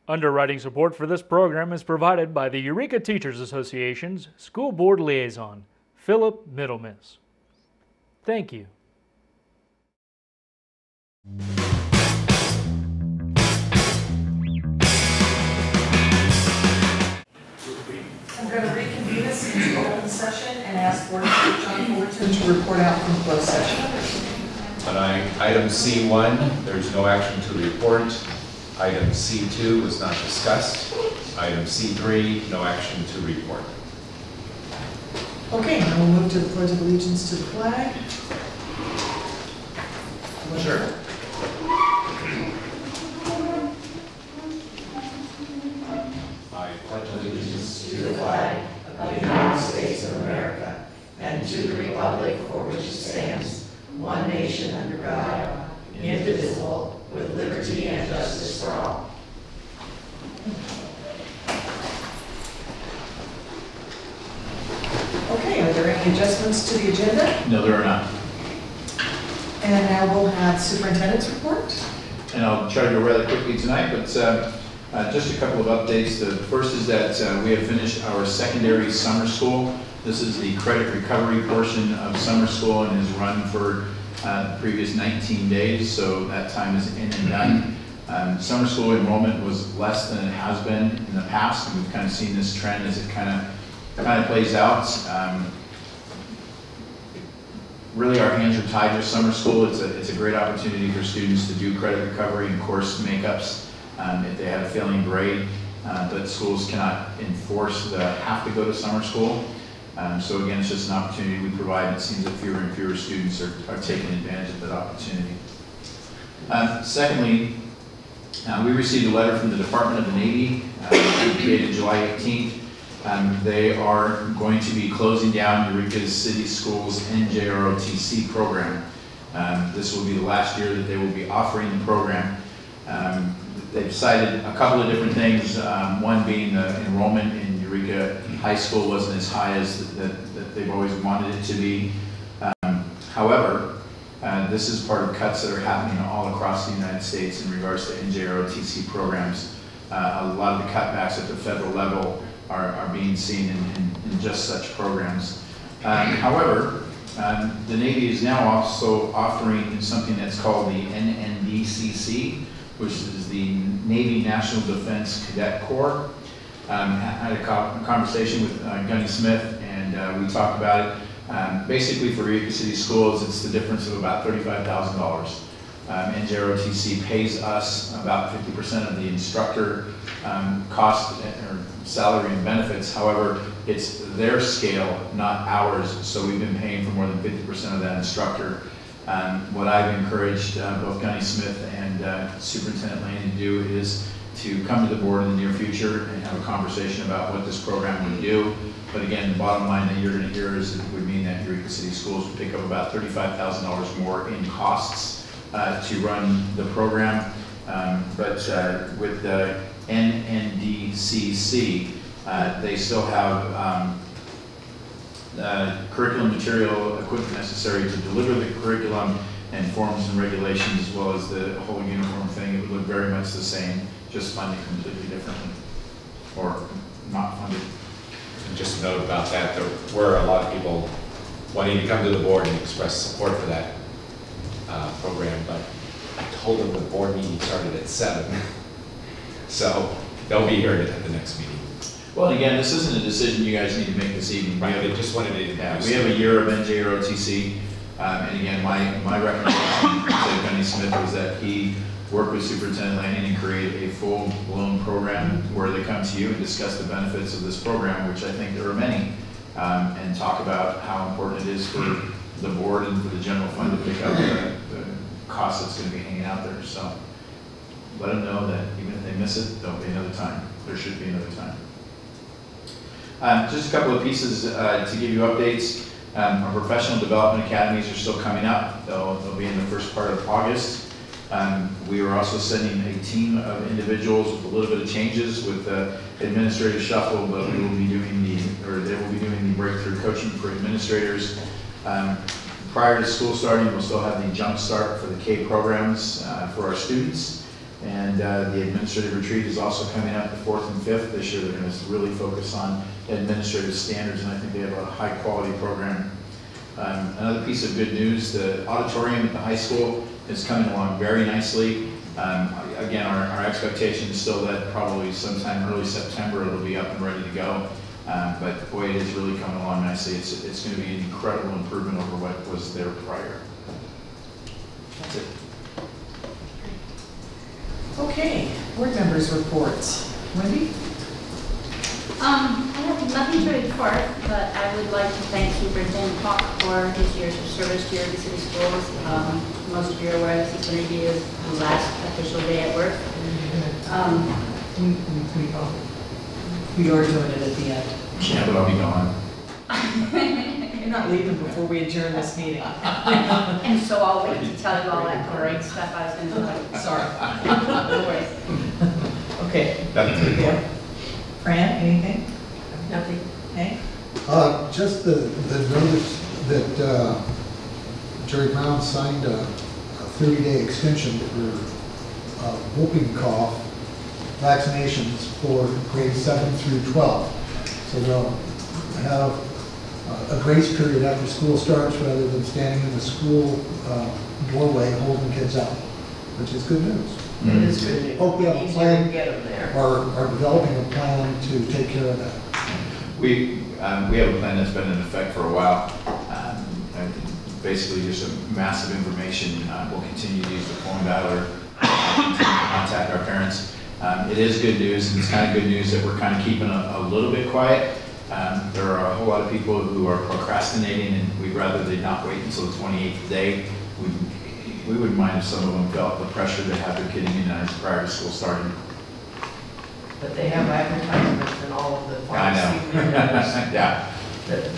Underwriting support for this program is provided by the Eureka Teachers Association's School Board Liaison, Philip Middlemiss. Thank you. I'm going to reconvene us into open session and ask Board Chair John Fullerton to report out from closed session. On item C1, there's no action to report. Item C2 was not discussed. Item C3, no action to report. Okay, now we'll move to the Pledge of Allegiance to the flag. Sure. I pledge allegiance to the flag of the United States of America and to the republic for which it stands, one nation under God, indivisible, with liberty and justice for all. Okay, are there any adjustments to the agenda? No, there are not. And now we'll have Superintendent's report. And I'll try to go rather quickly tonight, but just a couple of updates. The first is that we have finished our secondary summer school. This is the credit recovery portion of summer school and is run for the previous 19 days, so that time is in and done. Summer school enrollment was less than it has been in the past, and we've kind of seen this trend as it kind of plays out. Really, our hands are tied with summer school. It's a great opportunity for students to do credit recovery and course makeups if they have a failing grade, but schools cannot enforce the have to go to summer school. So again, it's just an opportunity we provide. It seems that fewer and fewer students are taking advantage of that opportunity. Secondly, we received a letter from the Department of the Navy, dated July 18th. They are going to be closing down Eureka City Schools NJROTC program. This will be the last year that they will be offering the program. They've cited a couple of different things, one being the enrollment in Eureka High School wasn't as high as that they've always wanted it to be. However, this is part of cuts that are happening all across the United States in regards to NJROTC programs. A lot of the cutbacks at the federal level are being seen in just such programs. However, the Navy is now also offering something that's called the NNDCC, which is the Navy National Defense Cadet Corps. I had a conversation with Gunny Smith, and we talked about it. Basically, for Eureka City Schools, it's the difference of about $35,000. NJROTC pays us about 50% of the instructor cost or salary and benefits. However, it's their scale, not ours, so we've been paying for more than 50% of that instructor. What I've encouraged both Gunny Smith and Superintendent Lane to do is to come to the board in the near future and have a conversation about what this program would do. But again, the bottom line that you're going to hear is it would mean that Eureka City Schools would pick up about $35,000 more in costs to run the program. But with the NNDCC, they still have curriculum material, equipment necessary to deliver the curriculum and forms and regulations, as well as the whole uniform thing. It would look very much the same, just funded completely differently, or not funded. And just a note about that, there were a lot of people wanting to come to the board and express support for that program, but I told them the board meeting started at 7, so they'll be here at the next meeting. Well, again, this isn't a decision you guys need to make this evening. Right, I just wanted to we have a year of NJROTC, and again, my recommendation to Gunny Smith was that he work with Superintendent Lanning and create a full-blown program where they come to you and discuss the benefits of this program, which I think there are many, and talk about how important it is for the board and for the general fund to pick up the cost that's going to be hanging out there. So let them know that even if they miss it, there'll be another time. There should be another time. Just a couple of pieces to give you updates. Our professional development academies are still coming up. They'll be in the first part of August. We are also sending a team of individuals with a little bit of changes with the administrative shuffle, but we will be doing they will be doing the breakthrough coaching for administrators. Prior to school starting, we'll still have the jump start for the K programs for our students. And the administrative retreat is also coming up the 4th and 5th. This year they're going to really focus on administrative standards, and I think they have a high-quality program. Another piece of good news, the auditorium at the high school is coming along very nicely. Again, our expectation is still that probably sometime early September it'll be up and ready to go. But boy, it is really coming along nicely. It's going to be an incredible improvement over what was there prior. That's it. Okay, board members' reports. Wendy? I have nothing to report, but I would like to thank Superintendent Hawk for his years of service to Eureka City Schools. Most of you are aware this is going to be his last official day at work. We are doing it at the end. Yeah, but I'll be gone. You're not leaving before we adjourn this meeting. And so I'll wait to tell you all that great stuff I was going to do. Sorry. No worries. Okay. That's it. Yeah. Fran, anything? Nothing. Hank? Just the notice that Jerry Brown signed a 30-day extension for whooping cough vaccinations for grades 7 through 12. So they'll have a grace period after school starts rather than standing in the school doorway holding kids out, which is good news. It is good news. Hope we have a Easier plan. to get them there. Are developing a plan to take care of that. We have a plan that's been in effect for a while. And basically, just some massive information. We'll continue to use the phone dialer, continue to contact our parents. It is good news, and it's kind of good news that we're kind of keeping a little bit quiet. There are a whole lot of people who are procrastinating, and we'd rather they not wait until the 28th day. We wouldn't mind if some of them felt the pressure to have their kid immunized prior to school starting. But they have advertisements in all of the I pharmacy know. windows. Yeah. that-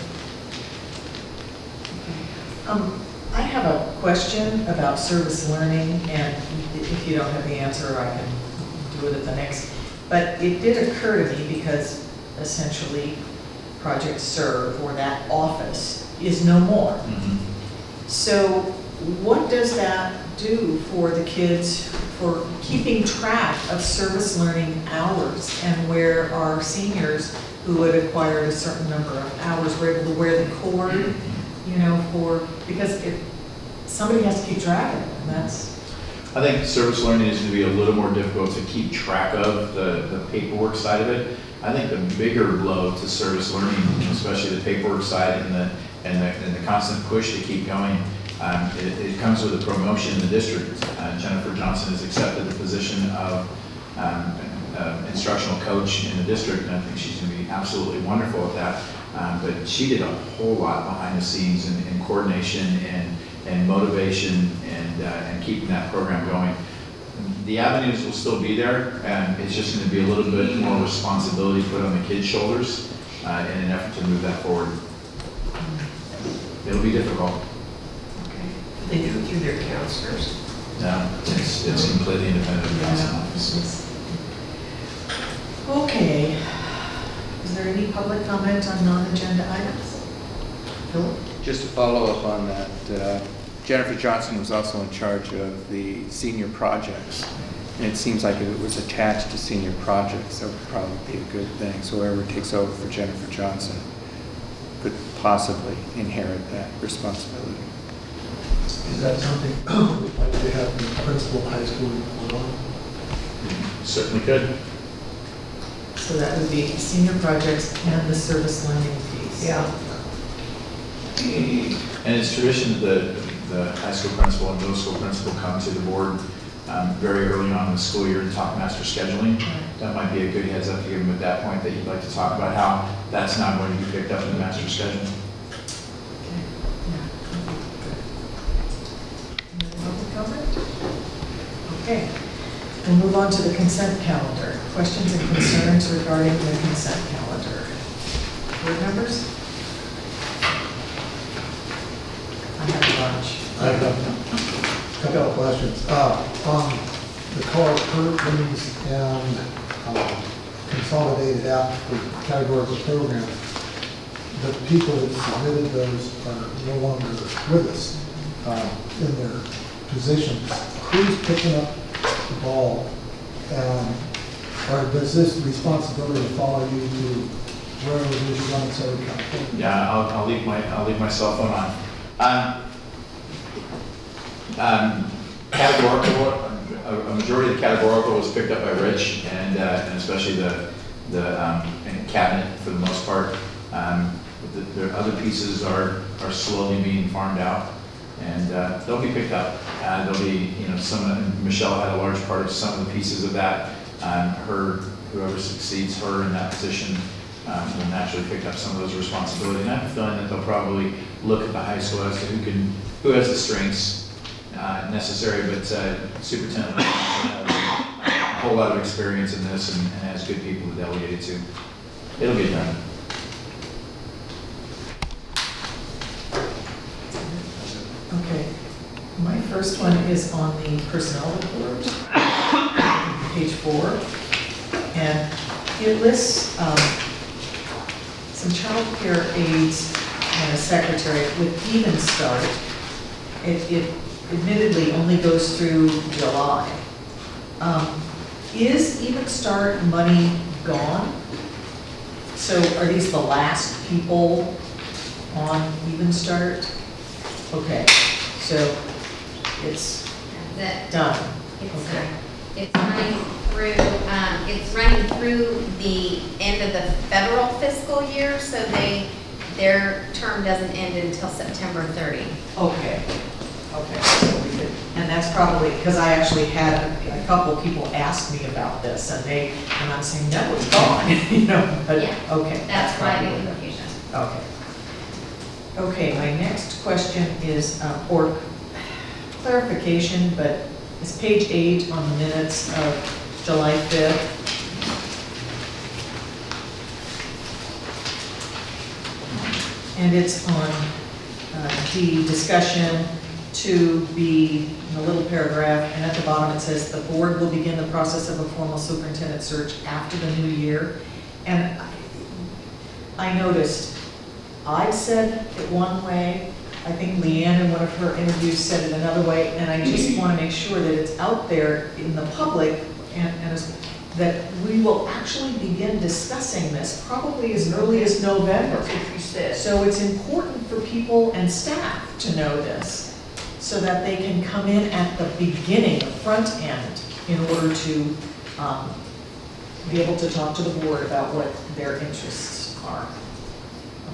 I have a question about service learning, and if you don't have the answer, I can do it at the next. But it did occur to me because essentially Project Serve, or that office, is no more. Mhm. So what does that do for the kids for keeping track of service learning hours, and where our seniors who had acquired a certain number of hours were able to wear the cord, you know, because if somebody has to keep track of it, and that's, I think service learning is going to be a little more difficult to keep track of, the paperwork side of it. I think the bigger blow to service learning, especially the paperwork side and the constant push to keep going, it comes with a promotion in the district. Jennifer Johnson has accepted the position of instructional coach in the district, and I think she's going to be absolutely wonderful at that. But she did a whole lot behind the scenes in coordination and motivation and keeping that program going. The avenues will still be there, and it's just going to be a little bit more responsibility put on the kids' shoulders in an effort to move that forward. It'll be difficult. They do it through their counselors. No, it's completely independent of the council office. okay. Is there any public comment on non-agenda items? Philip? Just to follow up on that, Jennifer Johnson was also in charge of the senior projects. And it seems like if it was attached to senior projects, that would probably be a good thing. So whoever takes over for Jennifer Johnson could possibly inherit that responsibility. Is that something like they have the principal of high school report on? Certainly could. So that would be senior projects and the service learning piece. Yeah. And it's tradition that the high school principal and middle school principal come to the board very early on in the school year to talk master scheduling. That might be a good heads up to give them at that point that you'd like to talk about how that's not going to be picked up in the master schedule. Public comment? Okay. We'll move on to the consent calendar. Questions and concerns regarding the consent calendar. Board members? I have a bunch. I have a couple of questions. On the car curtains and consolidated app for categorical programs, the people that submitted those are no longer with us in their positions. Who's picking up the ball. Or does this responsibility follow you to wherever it is you're going in Southern California? Yeah, I'll leave my cell phone on. Categorical, a majority of the categorical was picked up by Rich, and especially the cabinet for the most part. The other pieces are slowly being farmed out, and they'll be picked up. There'll be, Michelle had a large part of some of the pieces of that. Whoever succeeds her in that position will naturally pick up some of those responsibilities. And I have a feeling that they'll probably look at the high school as to who has the strengths necessary, but superintendent has a whole lot of experience in this and has good people to delegate it to. It'll get done. Okay, my first one is on the personnel report, page 4, and it lists some child care aides and a secretary with even start. It admittedly only goes through July. Is even start money gone? So are these the last people on even start? Okay, so it's done. Okay. It's running through the end of the federal fiscal year, so their term doesn't end until September 30. Okay, so we could, and that's probably, because I actually had a couple people ask me about this, and I'm saying, no, it's gone, but, Yeah, okay. that's why probably the confusion. Okay. Okay, my next question is, or clarification, but it's page 8 on the minutes of July 5th. And it's on the discussion to be in a little paragraph, and at the bottom it says, the board will begin the process of a formal superintendent search after the new year. And I noticed, I said it one way, I think Leanne in one of her interviews said it another way, and I just want to make sure that it's out there in the public and that we will actually begin discussing this probably as early as November. That's what you said. So it's important for people and staff to know this so that they can come in at the beginning, the front end, in order to be able to talk to the board about what their interests are.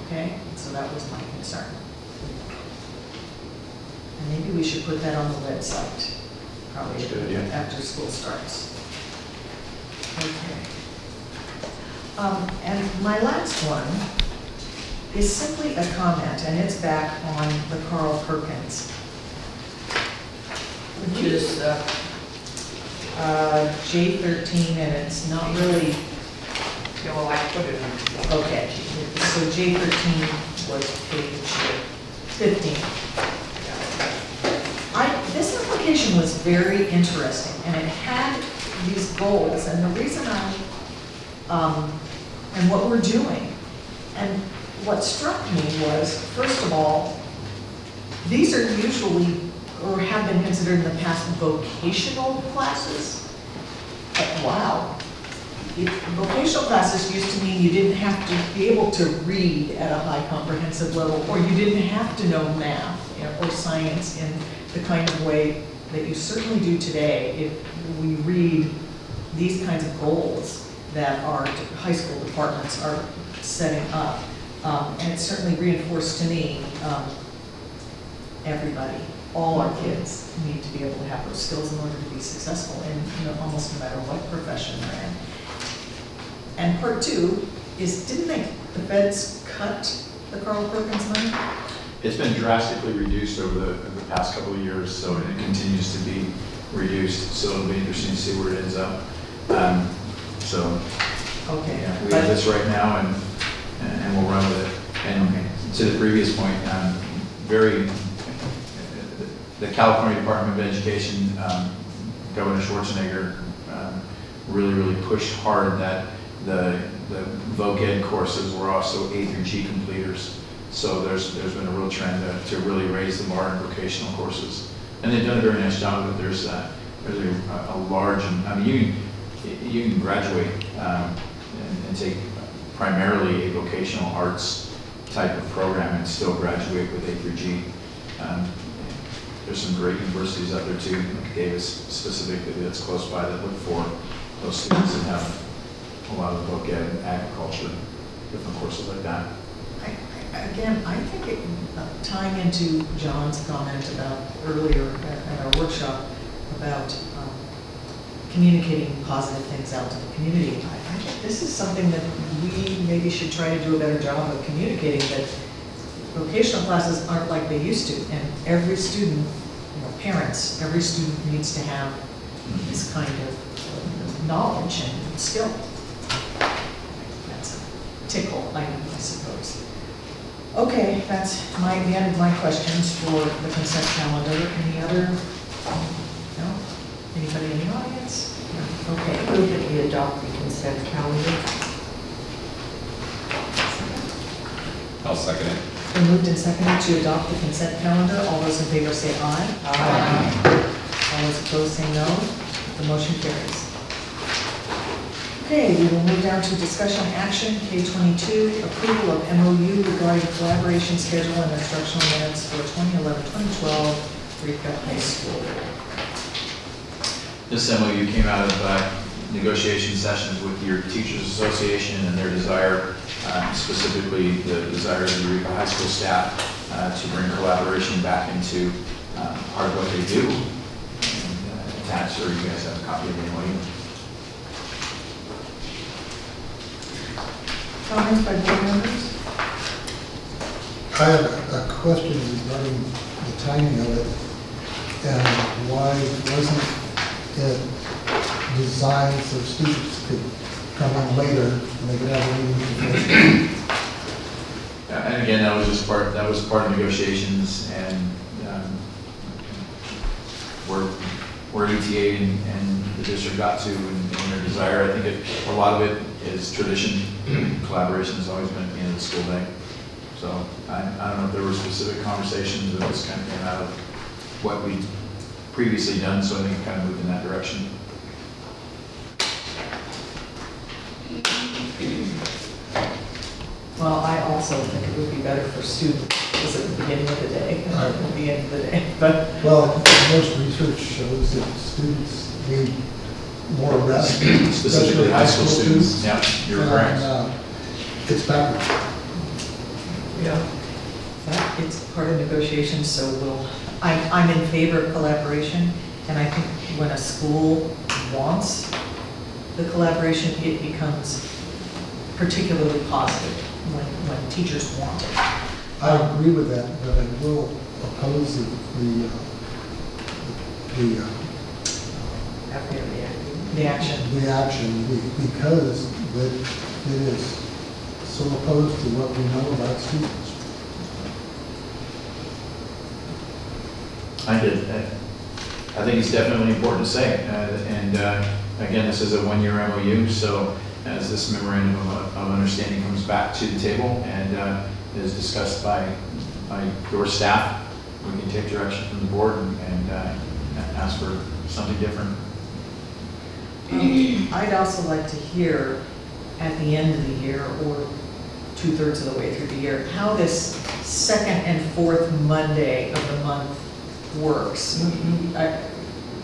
Okay, so that was my concern. And maybe we should put that on the website, probably That's a good idea. after school starts. Okay. And my last one is simply a comment, and it's back on the Carl Perkins. Which is, J13, and it's not really, well, I put it in. okay. So J13 was page 15. This application was very interesting, and it had these goals, and the reason and what we're doing. And what struck me was, first of all, these are usually, or have been considered in the past, vocational classes. But wow. Vocational classes used to mean you didn't have to be able to read at a high comprehensive level, or you didn't have to know math or science in the kind of way that you certainly do today if we read these kinds of goals that our high school departments are setting up. And it's certainly reinforced to me, everybody, all our kids need to be able to have those skills in order to be successful in almost no matter what profession they're in. And part 2 is, didn't the feds cut the Carl Perkins money? It's been drastically reduced over the past couple of years, so it continues to be reduced. So it'll be interesting to see where it ends up. Okay. Yeah, we have this right now, and we'll run with it. And to the previous point, the California Department of Education, Governor Schwarzenegger, really pushed hard that the voc ed courses were also A through G completers. So there's been a real trend to really raise the bar in vocational courses, and they've done a very nice job of it. really a large, I mean, you can graduate and take primarily a vocational arts type of program and still graduate with A through G. There's some great universities out there too, like Davis specifically that's close by, that look for those students and have a lot of book ed, agriculture, different courses like that. Again, I think it, tying into John's comment about earlier at our workshop about communicating positive things out to the community, I think this is something that we maybe should try to do a better job of communicating, that vocational classes aren't like they used to, and every student, parents, every student needs to have this kind of knowledge and skill. That's a tickle item, I suppose. Okay, that's the end of my questions for the consent calendar. Any other? No? Anybody in the audience? No. Okay. Move that we adopt the consent calendar. I'll second it. Been moved and seconded to adopt the consent calendar. All those in favor say aye. Aye. All those opposed say no. The motion carries. Okay, we will move down to discussion action, K-22, approval of MOU regarding collaboration schedule and instructional minutes for 2011-2012 Eureka High School. This MOU came out of negotiation sessions with your Teachers Association and their desire, specifically the desire of the Eureka High School staff to bring collaboration back into part of what they do. And attached, or you guys have a copy of the MOU. Comments by board members? I have a question regarding the timing of it, and why wasn't it designed so students could come in later and they could have a meeting? And again, that was just part of negotiations, and where ETA and the district got to in their desire. I think a lot of it is tradition. Collaboration has always been at the end of the school day. So I don't know if there were specific conversations, but this kind of came out of what we'd previously done, so I think it kind of moved in that direction. Well, I also think it would be better for students, because at the beginning of the day, and at the end of the day, but. Well, most research shows that students need more rest. Specifically high school students. Yeah, you're correct. It's backwards. Yeah. But it's part of negotiations, so I'm in favor of collaboration, and I think when a school wants the collaboration, it becomes particularly positive when teachers want it. I agree with that, but I will oppose the action because it is so opposed to what we know about students. I think it's definitely important to say, and again, this is a one-year MOU, so as this memorandum of understanding comes back to the table and is discussed by your staff, we can take direction from the board and ask for something different. I'd also like to hear at the end of the year, or 2/3 of the way through the year, how this second and fourth Monday of the month works.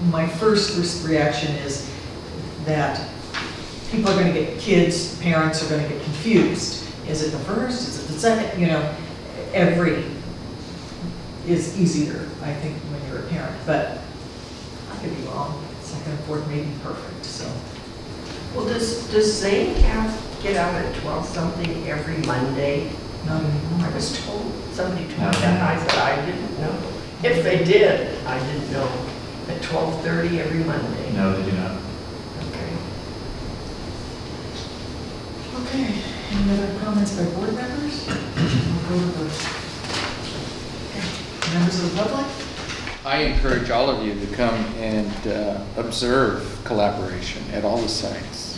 My first reaction is that people are going to get, parents are going to get confused. Is it the first? Is it the second? Every is easier, I think, when you're a parent, but I could be wrong. Second and fourth may be perfect, so. Well, does Zane get out at 12-something every Monday? Not anymore. I was told, somebody told me that, and I said I didn't know. If they did, I didn't know. At 12:30 every Monday. No, they do not. Okay. Okay, any other comments by board members? We'll go to the members of the public. I encourage all of you to come and observe collaboration at all the sites,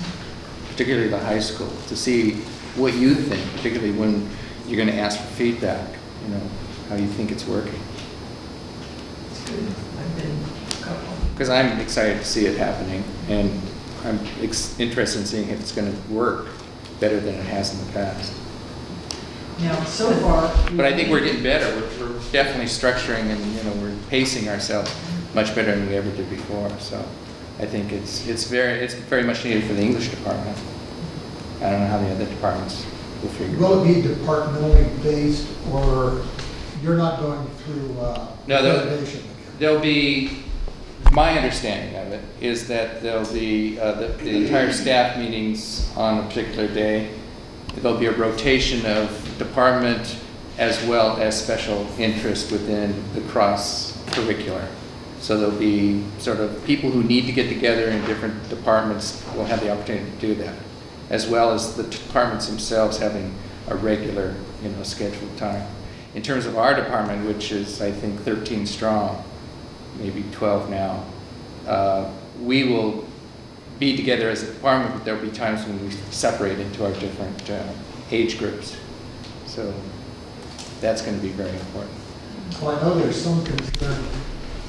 particularly the high school, to see what you think, particularly when you're going to ask for feedback, how you think it's working. It's good. I've been a couple. because I'm excited to see it happening, and I'm interested in seeing if it's going to work better than it has in the past. Now, so far. But I think we're getting better. We're definitely structuring, and we're pacing ourselves much better than we ever did before. So I think it's very much needed for the English department. I don't know how the other departments will figure it out. Will it be departmentally based, or you're not going through No, accreditation? there'll be, my understanding of it is that there'll be the entire staff meetings on a particular day. There'll be a rotation of department as well as special interest within the cross-curricular. So there'll be sort of people who need to get together in different departments will have the opportunity to do that, as well as the departments themselves having a regular, scheduled time. In terms of our department, which is, I think, 13 strong, maybe 12 now, we will be together as a department, but there'll be times when we separate into our different age groups. So that's going to be very important. Well, I know there's some concern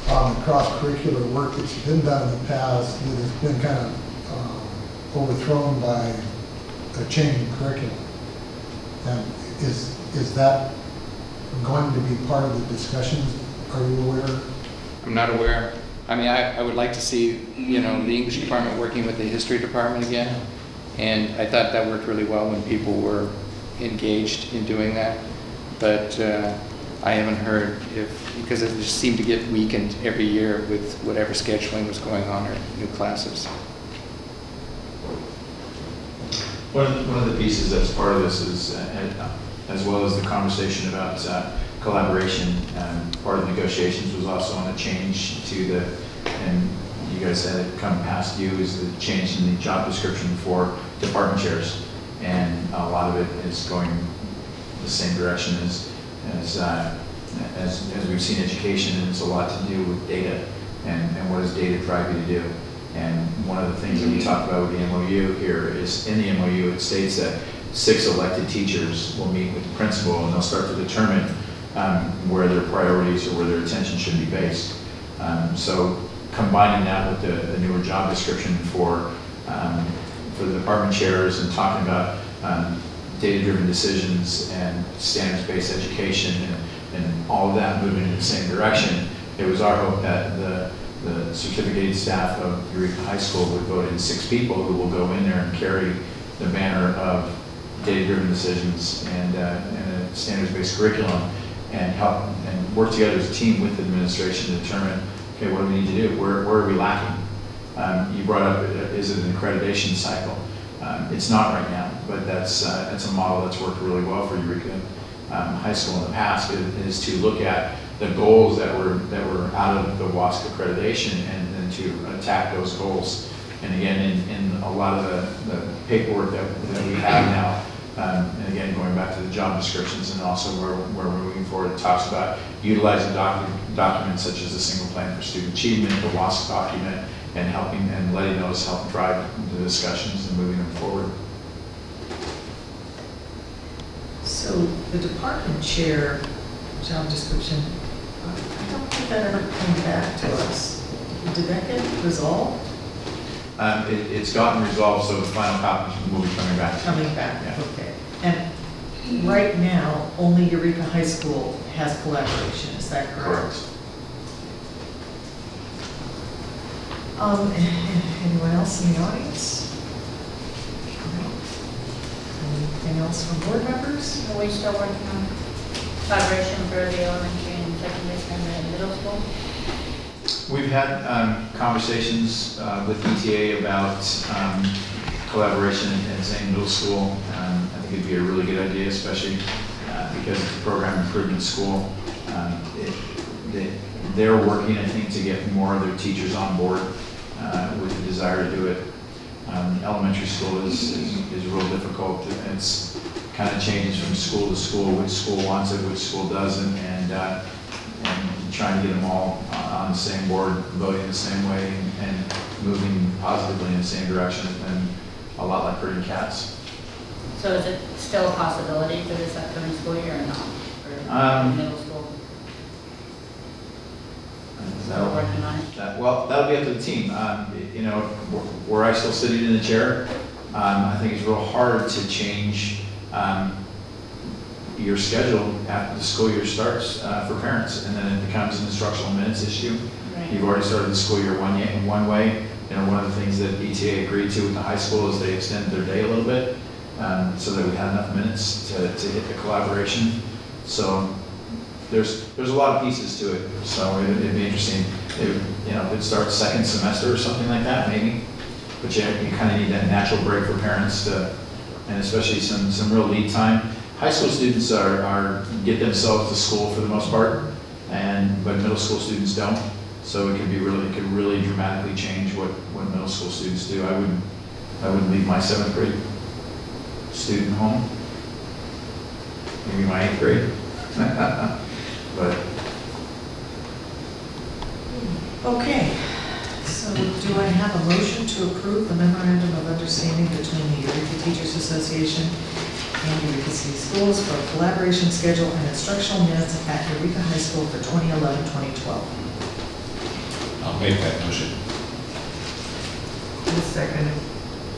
on the cross-curricular work that's been done in the past that has been kind of overthrown by a change in curriculum. And is that going to be part of the discussions? Are you aware? I'm not aware. I mean, I would like to see, the English department working with the history department again. And I thought that worked really well when people were engaged in doing that. But I haven't heard because it just seemed to get weakened every year with whatever scheduling was going on or new classes. One of the pieces that's part of this is, as well as the conversation about collaboration, part of the negotiations was also on a change to and you guys had it come past you, is the change in the job description for department chairs. And a lot of it is going the same direction as we've seen education, and it's a lot to do with data and what does data drive you to do. And one of the things that we talked about with the MOU here is, in the MOU, it states that 6 elected teachers will meet with the principal and they'll start to determine where their priorities or where their attention should be based. So combining that with the newer job description for the department chairs and talking about data-driven decisions and standards-based education and all of that moving in the same direction, it was our hope that the certificated staff of Eureka High School would vote in 6 people who will go in there and carry the banner of data-driven decisions and a standards-based curriculum and help and work together as a team with the administration to determine, okay, what do we need to do? Where are we lacking? You brought up, is it an accreditation cycle? It's not right now, but that's a model that's worked really well for Eureka High School in the past, is to look at the goals that were out of the WASC accreditation and then to attack those goals. And again, in a lot of the paperwork that we have now, and again, going back to the job descriptions and also where we're moving forward, it talks about utilizing documents such as the single plan for student achievement, the WASC document, and helping and letting those help drive the discussions and moving them forward. So the department chair job description, I don't think that ever came back to us. Did that get resolved? It's gotten resolved, so the final copy will be coming back. Coming back, yeah. Okay. And right now, only Eureka High School has collaboration, is that correct? Correct. Anyone else in the audience? Anything else from board members? Are we still working on collaboration for the elementary and secondary and the middle school? We've had conversations with ETA about collaboration in Zane Middle School. I think it'd be a really good idea, especially because it's a program improvement school. They're working, I think, to get more of their teachers on board with the desire to do it. Elementary school is real difficult. It's kind of changes from school to school, which school wants it, which school doesn't, and trying to get them all on the same board, voting the same way, and moving positively in the same direction has been a lot like herding cats. So is it still a possibility for this upcoming school year or not? For middle school? We're working on it. Well, that'll be up to the team. You know, where I still sitting in the chair, I think it's real hard to change your schedule after the school year starts for parents, and then it becomes an instructional minutes issue. Right. You've already started the school year one way. You know, one of the things that ETA agreed to with the high school is they extended their day a little bit so that we had enough minutes to hit the collaboration. So there's a lot of pieces to it. So it'd be interesting. You know, if it starts second semester or something like that, maybe. But you kind of need that natural break for parents to, and especially some real lead time. High school students get themselves to school for the most part, but middle school students don't. So it could really dramatically change what middle school students do. I wouldn't leave my 7th grade student home. Maybe my 8th grade. But Okay, so do I have a motion to approve the memorandum of understanding between the Eureka Teachers Association and Eureka City Schools for a collaboration schedule and instructional minutes at Eureka High School for 2011-2012? I'll make that motion. Second.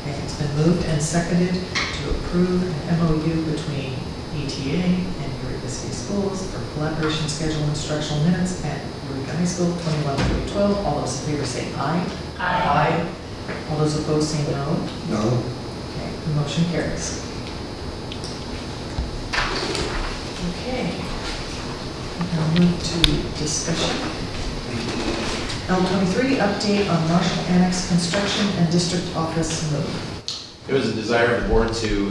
Okay, it's been moved and seconded to approve an MOU between ETA and Eureka City Schools for collaboration schedule and instructional minutes at Eureka High School 2011-2012. All those in favor say aye. Aye. All those opposed say no. No. Okay, the motion carries. Okay. Now move to discussion. L23, update on Marshall Annex construction and district office move. it was a desire of the board to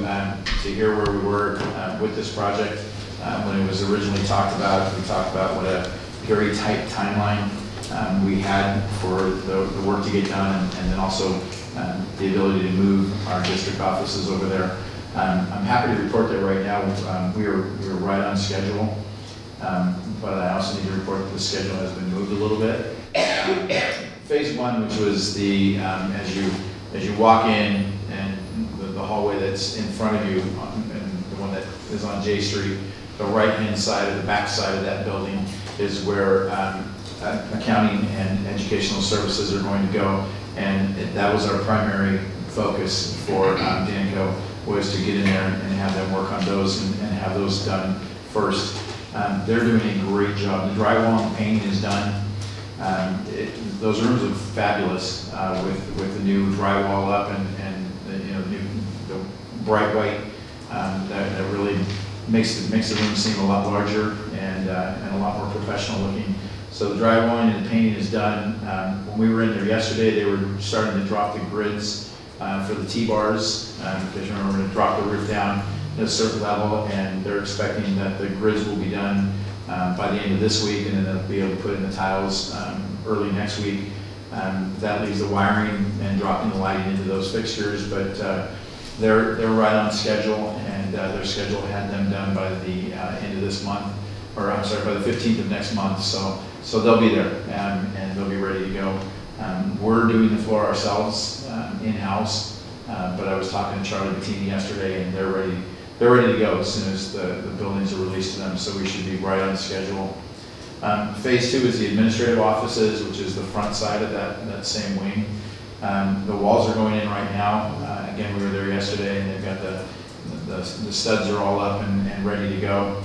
hear where we were with this project. When it was originally talked about, we talked about what a very tight timeline we had for the work to get done, and then also the ability to move our district offices over there. I'm happy to report that right now we are right on schedule, but I also need to report that the schedule has been moved a little bit. Phase one, which was the as you walk in and the hallway that's in front of you, and the one that is on J Street, the right-hand side, or the back side of that building is where accounting and educational services are going to go, and that was our primary focus for Danco, was to get in there and have them work on those and have those done first. They're doing a great job. The drywall and painting is done. Those rooms are fabulous with the new drywall up and the bright white that really makes the room seem a lot larger and a lot more professional looking. So the drywalling and the painting is done. When we were in there yesterday, they were starting to drop the grids for the T-bars, because remember, we're going to drop the roof down at a certain level, and they're expecting that the grids will be done by the end of this week, and then they'll be able to put in the tiles early next week. That leaves the wiring and dropping the lighting into those fixtures, but they're right on schedule, and their schedule had them done by the end of this month, or I'm sorry, by the 15th of next month. So they'll be there, and they'll be ready to go. We're doing the floor ourselves in-house, but I was talking to Charlie Bettini yesterday, and they're ready to go as soon as the buildings are released to them, so we should be right on schedule. Phase two is the administrative offices, which is the front side of that same wing. The walls are going in right now. Again, we were there yesterday, and they've got the studs are all up and ready to go.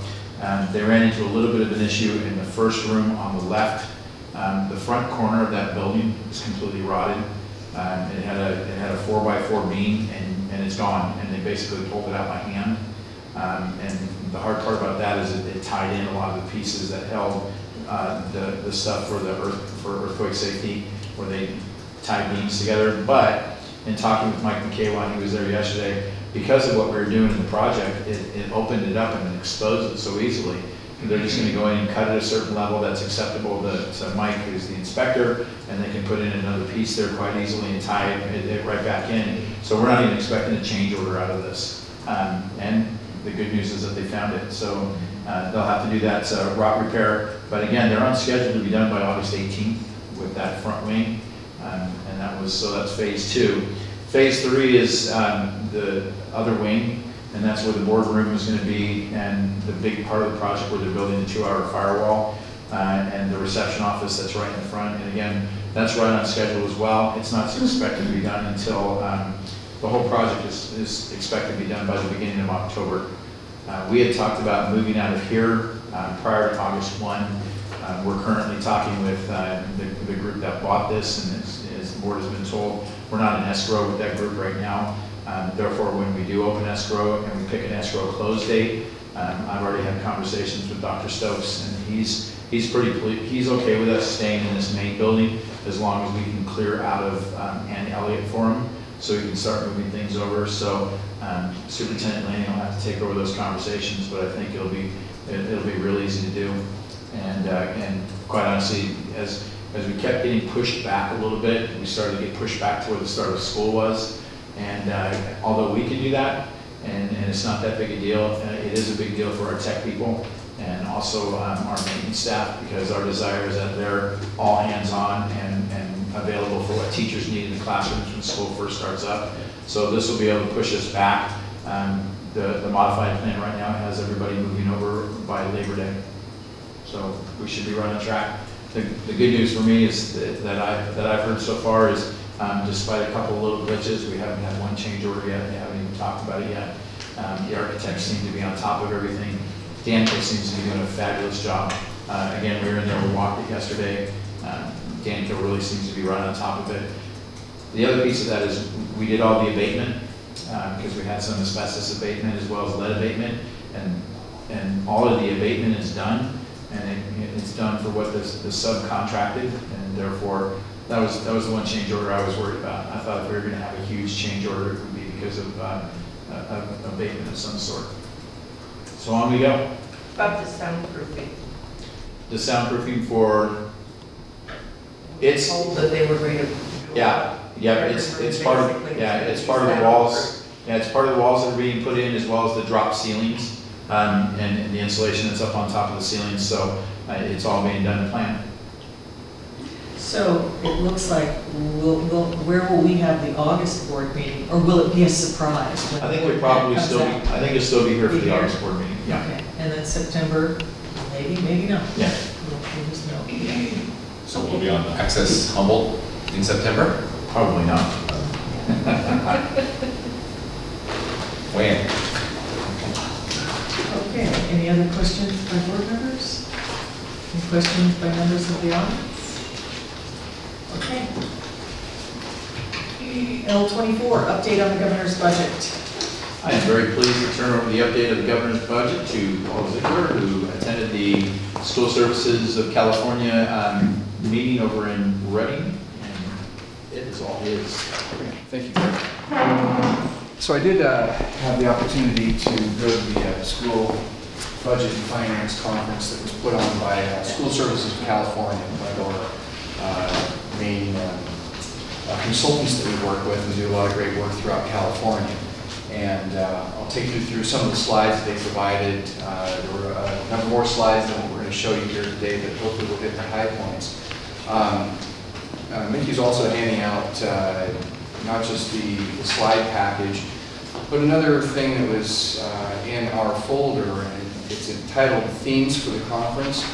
They ran into a little bit of an issue in the first room on the left. The front corner of that building is completely rotted. It had a 4x4 beam, and it's gone, and they basically pulled it out by hand. And the hard part about that is that it tied in a lot of the pieces that held the stuff for earthquake safety, where they tied beams together. But in talking with Mike McKay, he was there yesterday, because of what we were doing in the project, it opened it up and exposed it so easily. And they're just going to go in and cut at a certain level that's acceptable to Mike, who's the inspector, and they can put in another piece there quite easily and tie it right back in. So we're not even expecting a change order out of this. And the good news is that they found it. So they'll have to do that rot repair. But again, they're on schedule to be done by August 18th with that front wing. And that's phase two. Phase three is the other wing, and that's where the boardroom is going to be, and the big part of the project where they're building the 2-hour firewall. and the reception office that's right in the front. And again, that's right on schedule as well. It's not expected to be done until, the whole project is expected to be done by the beginning of October. We had talked about moving out of here prior to August 1. We're currently talking with the group that bought this, and as the board has been told, we're not in escrow with that group right now. Therefore, when we do open escrow and we pick an escrow close date, I've already had conversations with Dr. Stokes, and he's okay with us staying in this main building as long as we can clear out of Ann Elliott for him, so we can start moving things over. So Superintendent Lanning will have to take over those conversations, but I think it'll be real easy to do. And quite honestly, as we kept getting pushed back a little bit, we started to get pushed back to where the start of school was. And although we can do that, and it's not that big a deal, it is a big deal for our tech people and also our maintenance staff, because our desire is that they're all hands-on and available for what teachers need in the classrooms when school first starts up. So this will be able to push us back. The modified plan right now has everybody moving over by Labor Day. So we should be running track. The good news for me is that I've heard so far is, despite a couple of little glitches, we haven't had one change order yet. They haven't even talked about it yet. The architects seem to be on top of everything. Danica seems to be doing a fabulous job. Again, we were in there, we walked it yesterday. Danica really seems to be right on top of it. The other piece of that is we did all the abatement because we had some asbestos abatement as well as lead abatement, and all of the abatement is done, and it's done for what the subcontracted, and therefore that was the one change order I was worried about. I thought if we were going to have a huge change order, it would be because of abatement of some sort. So on we go. About the soundproofing. The soundproofing for it's Told that they were going to. yeah it's part of the walls. Yeah, it's part of the walls that are being put in, as well as the drop ceilings and the insulation that's up on top of the ceilings. So it's all being done in plan. So it looks like, where will we have the August board meeting, or will it be a surprise? when I think the we'll board probably comes still be, out? I think it'll still be here for Be the here? August board meeting. Yeah. Okay, and then September, maybe not. Yeah. We'll just know. So we'll be on Access Humboldt in September? Probably not. When? Okay, any other questions by board members? Any questions by members of the audience? Okay. L24, update on the governor's budget. I am very pleased to turn over the update of the governor's budget to Paul Ziegler, who attended the School Services of California meeting over in Reading, and it is all his. Thank you, Greg. So I did have the opportunity to go to the school budget and finance conference that was put on by School Services of California, one of our main consultants that we work with and do a lot of great work throughout California. And I'll take you through some of the slides that they provided. There were a number more slides than what we're going to show you here today, but hopefully we'll hit the high points. Mickey's also handing out not just the slide package, but another thing that was in our folder, and it's entitled Themes for the Conference.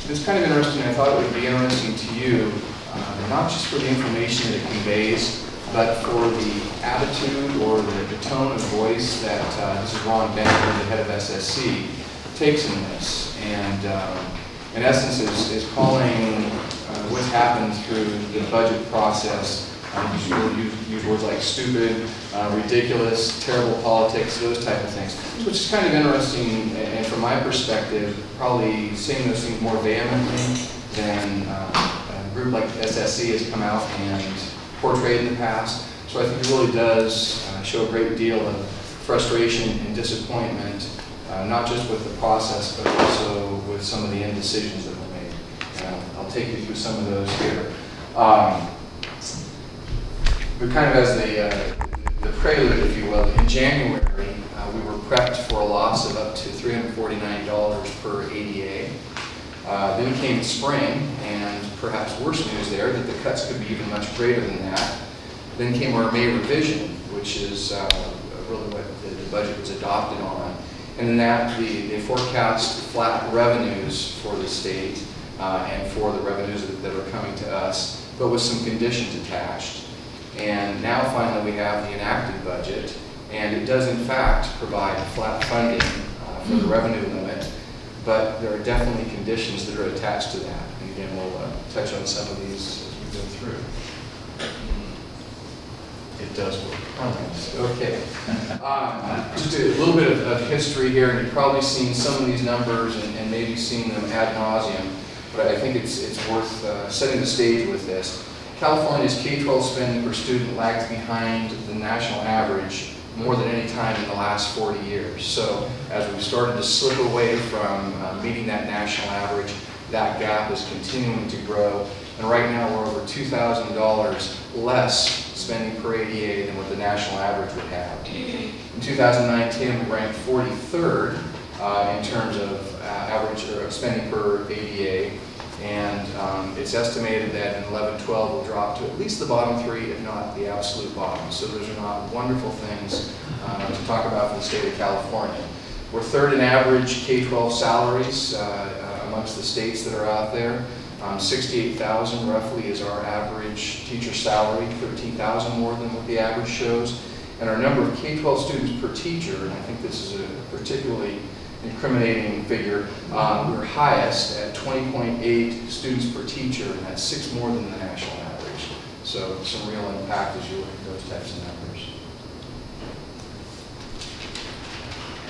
It's kind of interesting. I thought it would be interesting to you, not just for the information that it conveys, but for the attitude or the tone of voice that this is Ron Benton, the head of SSC, takes in this. And in essence is calling what's happened through the budget process. Use words like stupid, ridiculous, terrible politics, those type of things. Which is kind of interesting, and from my perspective, probably saying those things more vehemently than a group like SSC has come out and portrayed in the past. So I think it really does show a great deal of frustration and disappointment, not just with the process, but also with some of the end decisions that were made. And I'll take you through some of those here. But kind of as the prelude, if you will, in January, we were prepped for a loss of up to $349 per ADA. Then came spring, and perhaps worse news there, that the cuts could be even much greater than that. Then came our May revision, which is really what the budget was adopted on. And in that, they forecast flat revenues for the state, and for the revenues that are coming to us, but with some conditions attached. And now finally we have the enacted budget, and it does in fact provide flat funding for the revenue limit, but there are definitely conditions that are attached to that. And again, we'll touch on some of these as we go through. It does work. Okay. Just a little bit of history here, and you've probably seen some of these numbers and maybe seen them ad nauseum, but I think it's worth setting the stage with this. California's K-12 spending per student lags behind the national average more than any time in the last 40 years. So as we've started to slip away from meeting that national average, that gap is continuing to grow. And right now we're over $2,000 less spending per ADA than what the national average would have. In 2019, we ranked 43rd in terms of average or spending per ADA, and it's estimated that in 11-12 will drop to at least the bottom three, if not the absolute bottom. So those are not wonderful things to talk about for the state of California. We're third in average K-12 salaries amongst the states that are out there. $68,000 roughly is our average teacher salary, $13,000 more than what the average shows. And our number of K-12 students per teacher, and I think this is a particularly incriminating figure, we're highest at 20.8 students per teacher, and that's 6 more than the national average. So some real impact as you look at those types of numbers.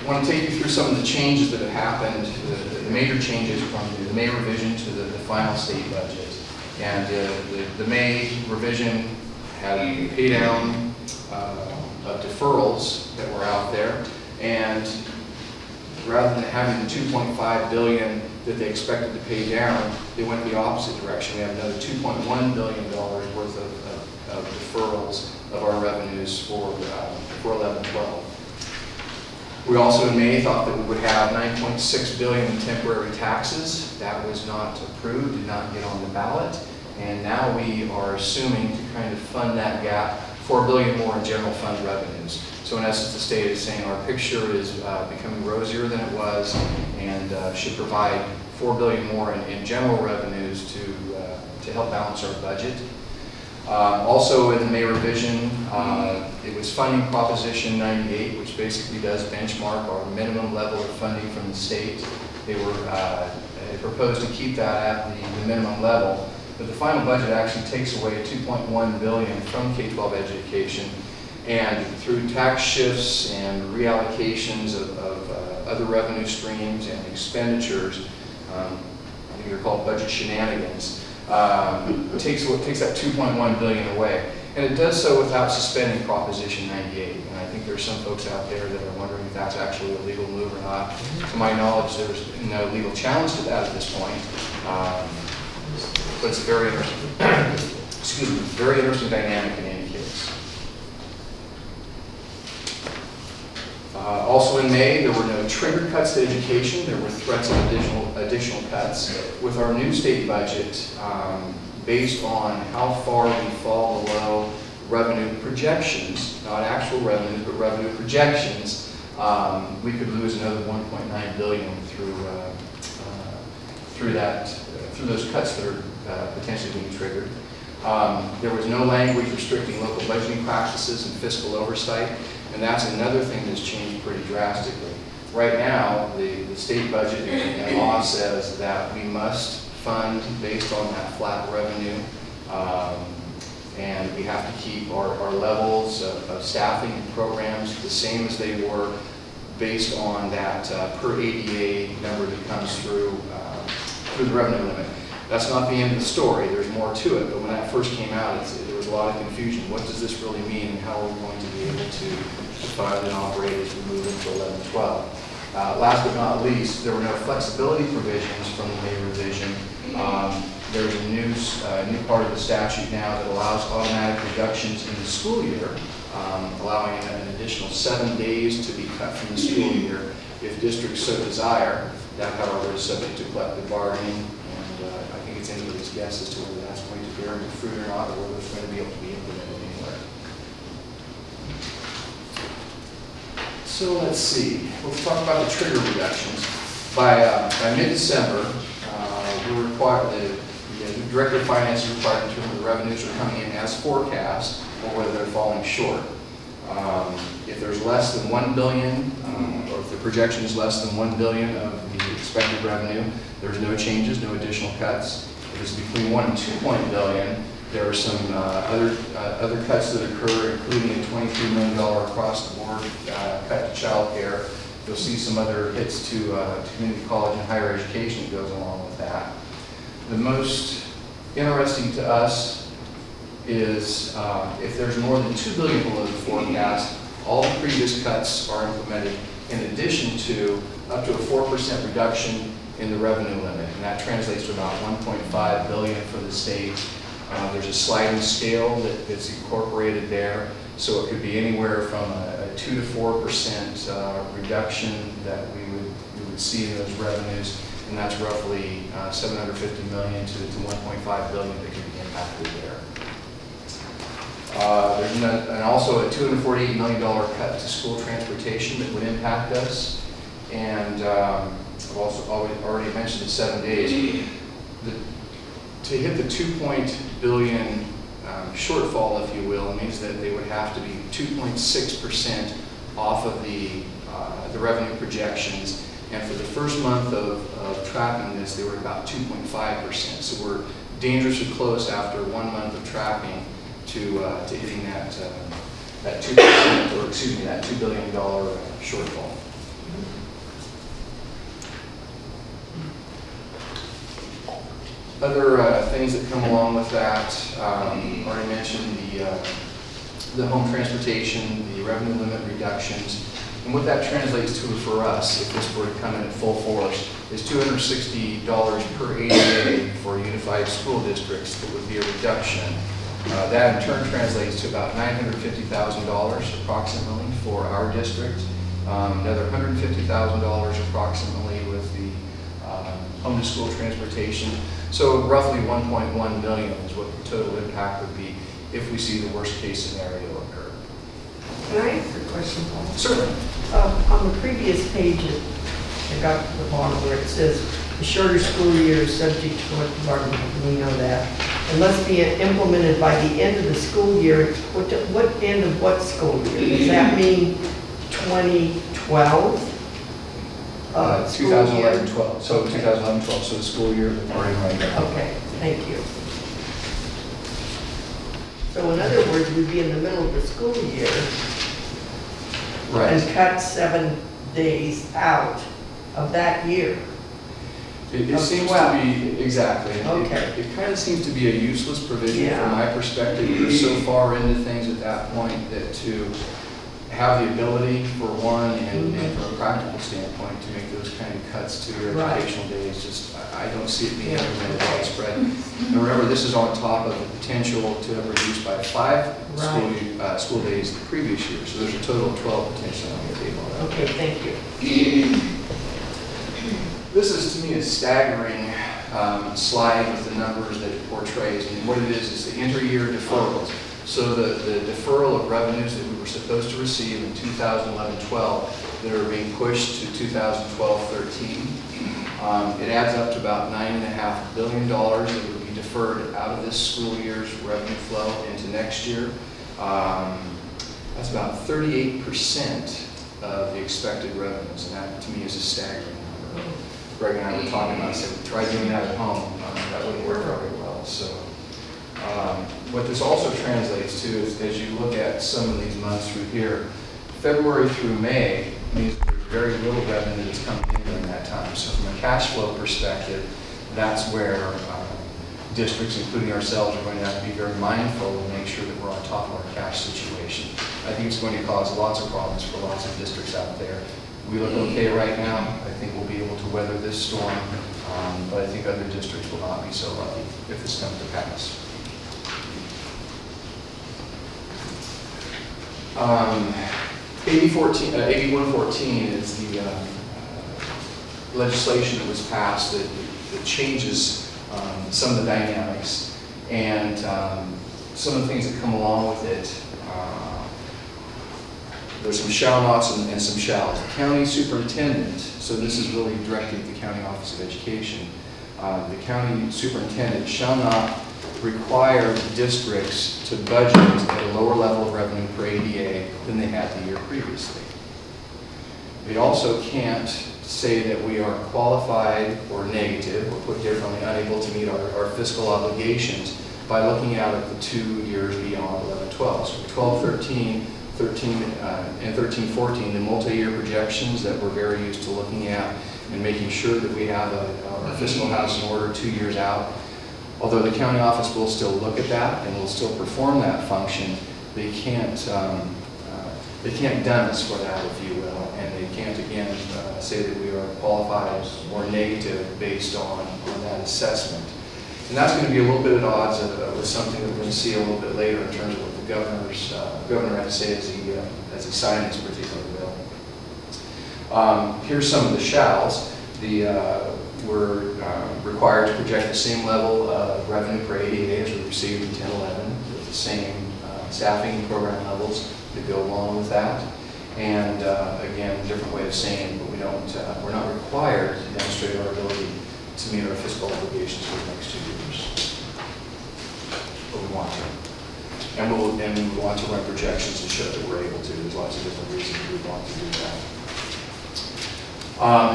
I want to take you through some of the changes that have happened, the major changes from the May revision to the final state budget. And the May revision had a pay down of deferrals that were out there, and rather than having the $2.5 billion that they expected to pay down, they went the opposite direction. We have another $2.1 billion worth of deferrals of our revenues for 11-12. We also in May thought that we would have $9.6 billion in temporary taxes. That was not approved, did not get on the ballot. And now we are assuming to kind of fund that gap, $4 billion more in general fund revenues. So in essence, the state is saying our picture is becoming rosier than it was, and should provide $4 billion more in general revenues to help balance our budget. Also in the May revision, it was funding Proposition 98, which basically does benchmark our minimum level of funding from the state. They proposed to keep that at the minimum level, but the final budget actually takes away $2.1 billion from K-12 education, and through tax shifts and reallocations of other revenue streams and expenditures, I think they're called budget shenanigans, takes that $2.1 billion away. And it does so without suspending Proposition 98. And I think there's some folks out there that are wondering if that's actually a legal move or not. To my knowledge, there's no legal challenge to that at this point. But it's a very interesting, excuse me, very interesting dynamic in any case. Also in May, there were no trigger cuts to education. There were threats of additional cuts. With our new state budget, based on how far we fall below revenue projections, not actual revenues, but revenue projections, we could lose another $1.9 billion through those cuts that are potentially being triggered. There was no language restricting local budgeting practices and fiscal oversight, and that's another thing that's changed pretty drastically. Right now, the state budget and law says that we must fund based on that flat revenue, and we have to keep our levels of staffing and programs the same as they were based on that per ADA number that comes through the revenue limit. That's not the end of the story. There's more to it, but when that first came out, there was a lot of confusion. What does this really mean, and how are we going to be able to fund and operate as we move into 11-12? Last but not least, there were no flexibility provisions from the May revision. There's a new part of the statute now that allows automatic reductions in the school year, allowing an additional 7 days to be cut from the school year if districts so desire. That, however, is subject to collective bargaining, and I think it's anybody's guess as to whether that's going to bear any fruit or not, or whether it's going to be able to be implemented anywhere. So let's see. Let's talk about the trigger reductions. By mid-December, the Director of Finance is required to determine the revenues are coming in as forecast or whether they're falling short. If there's less than $1 billion, or if the projection is less than $1 billion of the expected revenue, there's no changes, no additional cuts. If it's between $1 and $2 billion, there are some other cuts that occur, including a $23 million across the board cut to child care. You'll see some other hits to community college and higher education that goes along with that. The most interesting to us is if there's more than $2 billion below the forecast, all the previous cuts are implemented in addition to up to a 4% reduction in the revenue limit, and that translates to about $1.5 billion for the state. There's a sliding scale that's incorporated there, so it could be anywhere from a 2 to 4% reduction that we would see in those revenues, and that's roughly $750 million to $1.5 billion that could be impacted there. There's also a $248 million cut to school transportation that would impact us, and I've also already mentioned the 7 days. To hit the $2 billion shortfall, if you will, it means that they would have to be 2.6% off of the projections. And for the first month of tracking this, they were about 2.5%. So we're dangerously close after 1 month of tracking to hitting that 2%, or excuse me, that $2 billion shortfall. Other things that come along with that, already mentioned the home transportation, the revenue limit reductions, and what that translates to for us, if this were to come in at full force, is $260 per ADA for unified school districts. That would be a reduction. That in turn translates to about $950,000 approximately for our district. Another $150,000 approximately with the home to school transportation. So roughly $1.1 million is what the total impact would be if we see the worst case scenario occur. Can I ask a question, Paul? Certainly. On the previous page, I got to the bottom where it says the shorter school year is subject to what department, we know that, and must be implemented by the end of the school year. What end of what school year? Does that mean 2012? 2011-12. So 2011-12. So the school year that we're in right now. Okay, thank you. So in other words, we'd be in the middle of the school year. Right. And cut 7 days out of that year. It seems to be, exactly. Okay. It kind of seems to be a useless provision Yeah. from my perspective. We're so far into things at that point that to have the ability for one and from a practical standpoint to make those kind of cuts to your Right. educational days, just I don't see it being implemented widespread. And remember, this is on top of the potential to have reduced by 5 Right. school days the previous year. So there's a total of 12 potentially on the table. Okay, thank you. This is to me a staggering slide with the numbers that it portrays. And what it is the inter-year deferrals. So the deferral of revenues that we were supposed to receive in 2011-12 that are being pushed to 2012-13. It adds up to about $9.5 billion that would be deferred out of this school year's revenue flow into next year. That's about 38% of the expected revenues, and that to me is a staggering number. Greg and I were talking about, said, try doing that at home. That wouldn't work very well. So, what this also translates to is, as you look at some of these months through here, February through May means there's very little revenue that's coming in during that time. So, from a cash flow perspective, that's where districts, including ourselves, are going to have to be very mindful and make sure that we're on top of our cash situation. I think it's going to cause lots of problems for lots of districts out there. We look okay right now. I think we'll be able to weather this storm, but I think other districts will not be so lucky if this comes to pass. AB 114 is the legislation that was passed that changes some of the dynamics and some of the things that come along with it. There's some shall-nots and some shalls. The county superintendent, so this is really directed at the County Office of Education, The county superintendent shall not require districts to budget at a lower level of revenue per ADA than they had the year previously. It also can't say that we are qualified or negative, or put differently, unable to meet our fiscal obligations by looking out at the 2 years beyond 11-12. So 12-13, 13, and 13-14, the multi-year projections that we're very used to looking at and making sure that we have our fiscal house in order 2 years out. Although the county office will still look at that and will still perform that function, they can't dun us for that, if you will, and they can't again say that we are qualified or negative based on that assessment. And that's going to be a little bit at odds with something that we're going to see a little bit later in terms of what the governor had to say as he signed this particular bill. Here's some of the shalls. We're required to project the same level of revenue per ADA as we received in 10-11, with the same staffing and program levels that go along with that. And again, a different way of saying, but we're not required to demonstrate our ability to meet our fiscal obligations for the next 2 years. But we want to. And we want to run projections to show that we're able to. There's lots of different reasons we want to do that.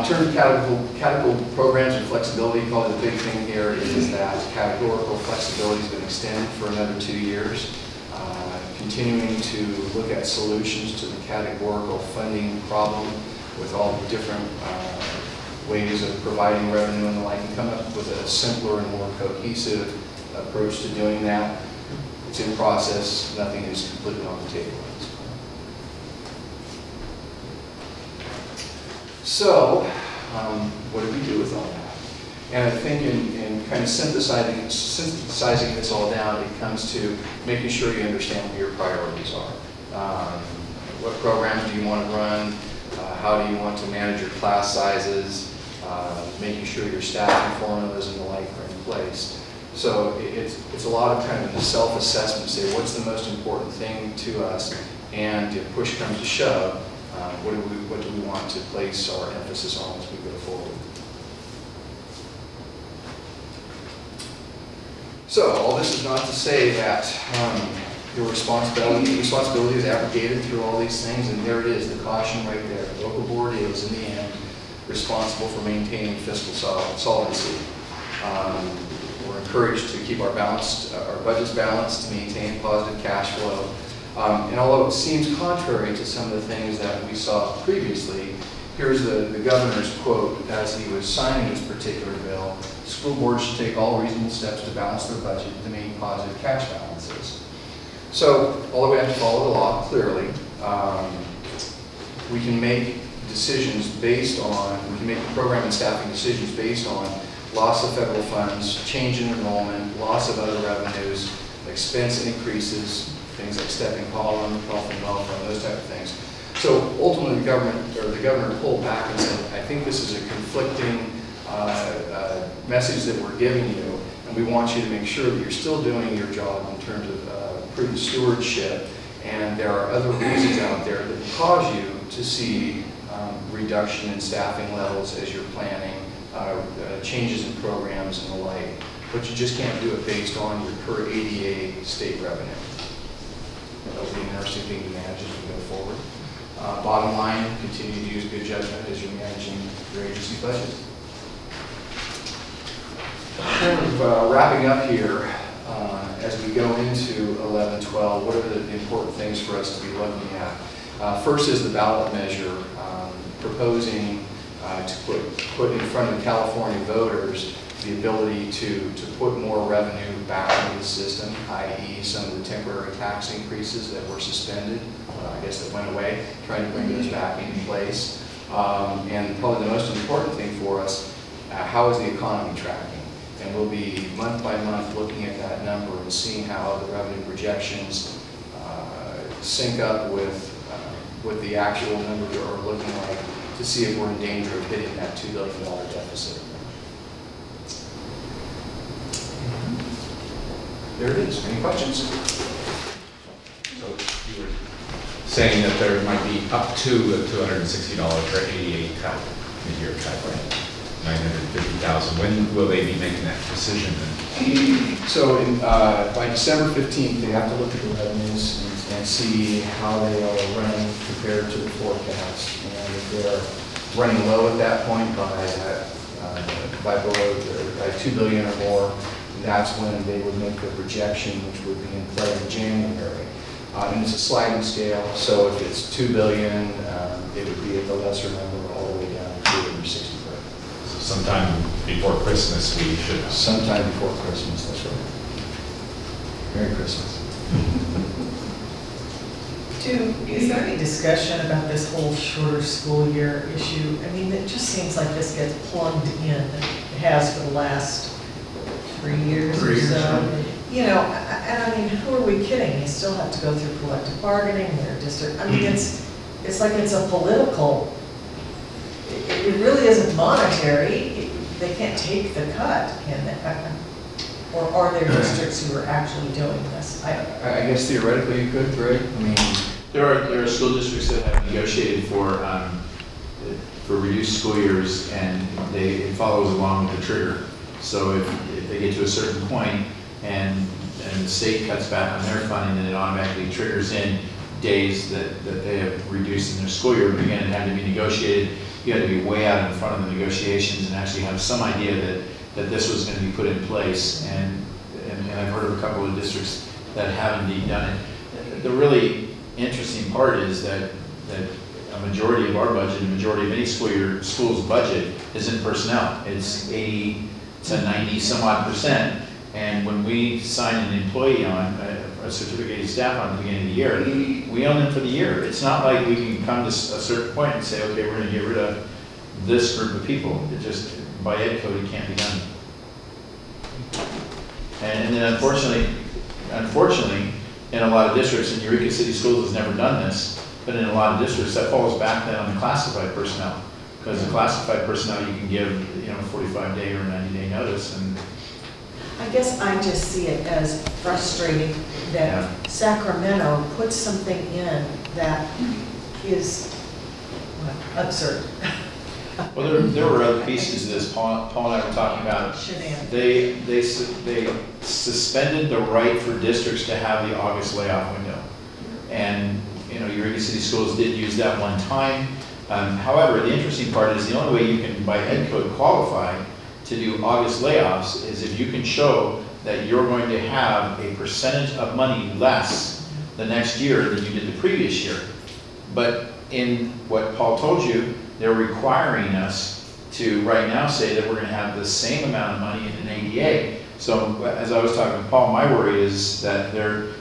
In terms of categorical programs and flexibility, probably the big thing here is that categorical flexibility has been extended for another 2 years. Continuing to look at solutions to the categorical funding problem with all the different ways of providing revenue and the like, and come up with a simpler and more cohesive approach to doing that. It's in process. Nothing is completely on the table at this point. So, what do we do with all that? And I think in kind of synthesizing this all down, it comes to making sure you understand what your priorities are. What programs do you want to run? How do you want to manage your class sizes? Making sure your staffing formulas and the like are in place. So it's a lot of kind of a self-assessment, say what's the most important thing to us, and if push comes to shove, what do we want to place our emphasis on as we go forward. So all this is not to say that your responsibility is abrogated through all these things, and there it is, the caution right there. The local board is, in the end, responsible for maintaining fiscal solvency. We're encouraged to keep our budgets balanced, to maintain positive cash flow. And although it seems contrary to some of the things that we saw previously, here's the governor's quote as he was signing this particular bill: school boards should take all reasonable steps to balance their budget to maintain positive cash balances. So, although we have to follow the law, clearly, we can make decisions based on, we can make program and staffing decisions based on loss of federal funds, change in enrollment, loss of other revenues, expense increases, things like stepping column, health and welfare, those type of things. So ultimately the governor pulled back and said, I think this is a conflicting message that we're giving you, and we want you to make sure that you're still doing your job in terms of prudent stewardship, and there are other reasons out there that will cause you to see reduction in staffing levels as you're planning, changes in programs and the like, but you just can't do it based on your per ADA state revenue. That will be an interesting thing to manage as we go forward. Bottom line, continue to use good judgment as you're managing your agency budget. Kind of wrapping up here, as we go into 11-12, what are the important things for us to be looking at? First is the ballot measure, proposing to put in front of the California voters the ability to put more revenue back into the system, i.e. some of the temporary tax increases that were suspended, I guess that went away, trying to bring those back into place. And probably the most important thing for us, how is the economy tracking? And we'll be month by month looking at that number and seeing how the revenue projections sync up with what the actual numbers are looking like, to see if we're in danger of hitting that $2 billion deficit. There it is. Any questions? So you were saying that there might be up to a $260 per ADA cut, mid-year cut, right? $950,000. When will they be making that decision then? So by December 15th, they have to look at the revenues and see how they are running compared to the forecast. And if they're running low at that point by $2 billion or more, that's when they would make the projection, which would be in play in January. And it's a sliding scale, so if it's $2 billion, it would be at the lesser number all the way down to $360 billion. So sometime before Christmas, we should. Sometime before Christmas, that's right. Merry Christmas. Is there any discussion about this whole shorter school year issue? I mean, it just seems like this gets plugged in. It has for the last 3 years or so. You know, and I mean, who are we kidding? You still have to go through collective bargaining, their district. I mean, it's like it's a political, it really isn't monetary. They can't take the cut, can they? Or are there districts who are actually doing this? I guess theoretically you could, Greg. I mean, There are school districts that have negotiated for reduced school years, and it follows along with the trigger. So if they get to a certain point and the state cuts back on their funding, then it automatically triggers in days that they have reduced in their school year. But again, it had to be negotiated. You had to be way out in front of the negotiations and actually have some idea that this was going to be put in place. And I've heard of a couple of districts that have indeed done it. The really interesting part is that a majority of our budget, a majority of any school's budget is in personnel. It's 80 to 90 some odd %. And when we sign an employee on, a certificated staff on at the beginning of the year, we own them for the year. It's not like we can come to a certain point and say, okay, we're going to get rid of this group of people. It just, by ed code, it can't be done. And then unfortunately, in a lot of districts, and Eureka City Schools has never done this, but in a lot of districts, that falls back then on the classified personnel. Because the classified personnel, you can give, 45-day or 90-day notice. And I guess I just see it as frustrating that Sacramento puts something in that is absurd. well, there were other pieces of this. Paul and I were talking about. They suspended the right for districts to have the August layoff window, and Eureka City Schools did use that one time. However, the interesting part is the only way you can, by ed code, qualify to do August layoffs is if you can show that you're going to have a percentage of money less the next year than you did the previous year. But in what Paul told you, they're requiring us to right now say that we're going to have the same amount of money in an ADA. So as I was talking to Paul, my worry is that they're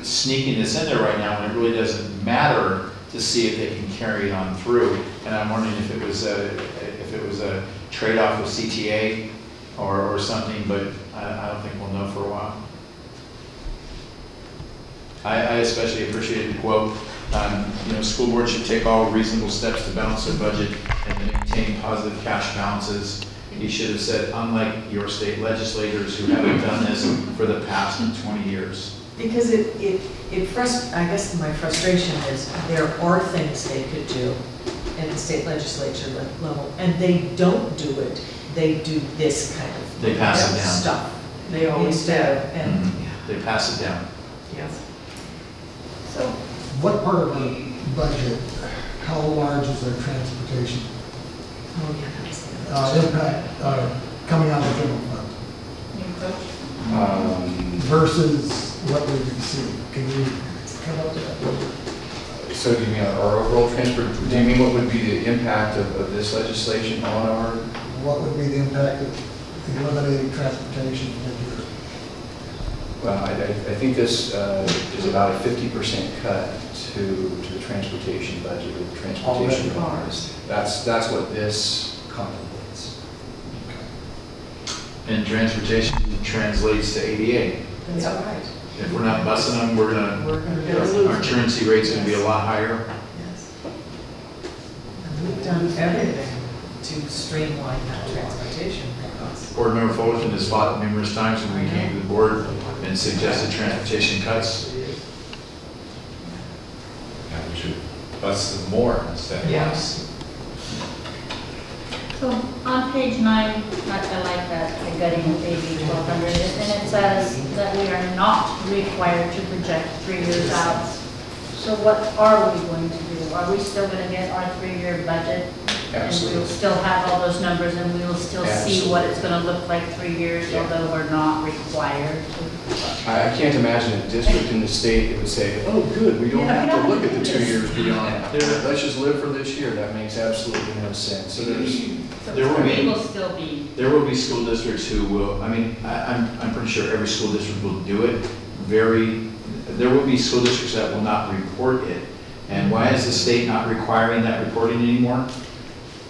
sneaking this in there right now when it really doesn't matter to see if they can carry it on through. And I'm wondering if it was a trade-off with CTA or something, but I don't think we'll know for a while. I especially appreciated the quote, school boards should take all reasonable steps to balance their budget and maintain positive cash balances. He should have said, unlike your state legislators who haven't done this for the past 20 years. Because I guess my frustration is there are things they could do at the state legislature level, and they don't do it. They do this kind of They pass it down. Stuff. They always do. And They pass it down. Yes. so, What part of our budget, how large is our transportation impact coming out of the general fund versus what we receive? Can you come up to that number? so do you mean our overall transport? Do you mean what would be the impact of this legislation on our? What would be the impact of eliminating transportation mid-year? Well, I think this is about a 50% cut to the transportation budget or the transportation costs. That's what this contemplates. And transportation translates to ADA. that's all right. If we're not busing them, our truancy rate's going to be a lot higher. Yes. And we've done everything to streamline that transportation costs. Board Member Fullerton has fought numerous times when we came to the board and suggested transportation cuts. Yeah, we should bus them more instead of less. So on page 9, I like that, the gutting of AB 1200, and it says that we are not required to project 3 years out. So what are we going to do? Are we still going to get our 3-year budget? And we will still have all those numbers, and we will still see what it's going to look like 3 years, although we're not required to. I can't imagine a district in the state that would say, oh, good, we don't have to look at the 2 years beyond. Let's just live for this year. That makes absolutely no sense. So There will still be. There will be school districts who will, I mean, I'm pretty sure every school district will do it. There will be school districts that will not report it. And why is the state not requiring that reporting anymore?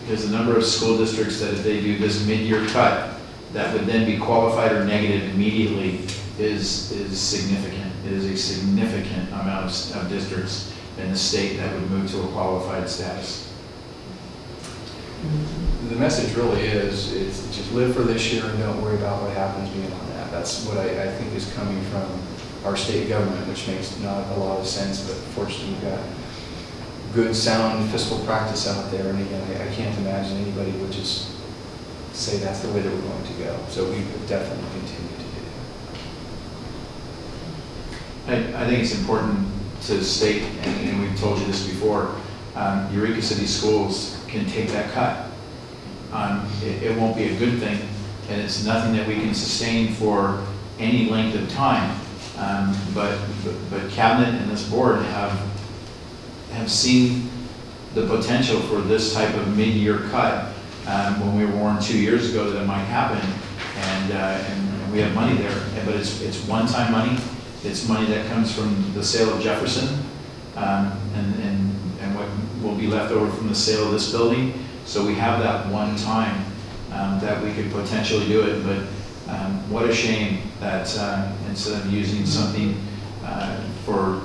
Because the number of school districts that if they do this mid-year cut, that would then be qualified or negative immediately is significant. It is a significant amount of districts in the state that would move to a qualified status. the message really is just live for this year and don't worry about what happens beyond that. That's what I think is coming from our state government, which makes not a lot of sense, but fortunately we've got good, sound fiscal practice out there. And again, I can't imagine anybody would just say that's the way that we're going to go. So we would definitely continue to do that. I think it's important to state, and we've told you this before, Eureka City Schools can take that cut. It won't be a good thing, and it's nothing that we can sustain for any length of time. But Cabinet and this board have seen the potential for this type of mid-year cut when we were warned 2 years ago that it might happen, and we have money there. But it's one-time money. It's money that comes from the sale of Jefferson and what will be left over from the sale of this building. So we have that one time that we could potentially do it. But what a shame that instead of using something for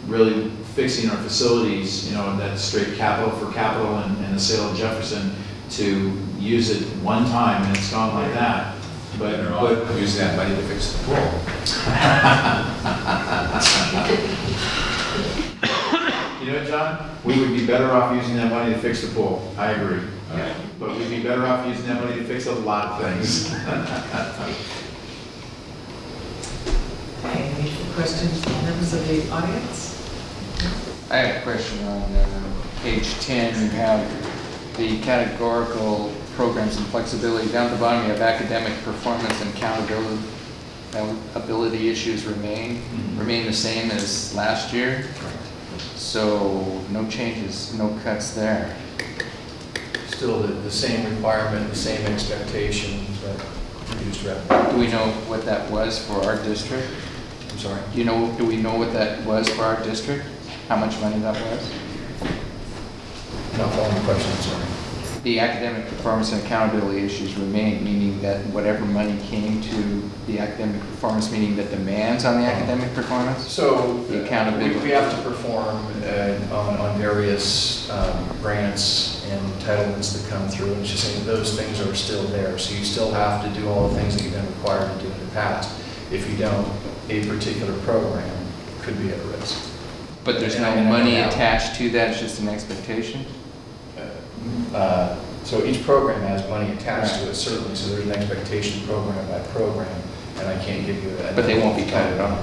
really fixing our facilities, that's straight capital for capital and the sale of Jefferson, to use it one time and it's gone like that. But using that money to fix the pool. You know what, John? We would be better off using that money to fix the pool. I agree. Right. But we'd be better off using that money to fix a lot of things. Okay, any questions from members of the audience? I have a question on page 10. You have the categorical programs and flexibility. Down at the bottom, you have academic performance and accountability issues remain the same as last year. So no changes, no cuts there. Still the same requirement, the same expectation, but reduced revenue. Do we know what that was for our district? I'm sorry? Do we know what that was for our district? How much money that was? Not following the question, I'm sorry. The academic performance and accountability issues remain, meaning that whatever money came to the academic performance, meaning the demands on the academic performance? So the accountability. We have to perform on various grants and entitlements that come through, and it's just saying those things are still there. So you still have to do all the things that you've been required to do in the past. If you don't, a particular program could be at risk. But there's no money attached to that, it's just an expectation? So each program has money attached to it, certainly, so there's an expectation program by program, and I can't give you that. But they won't be tied on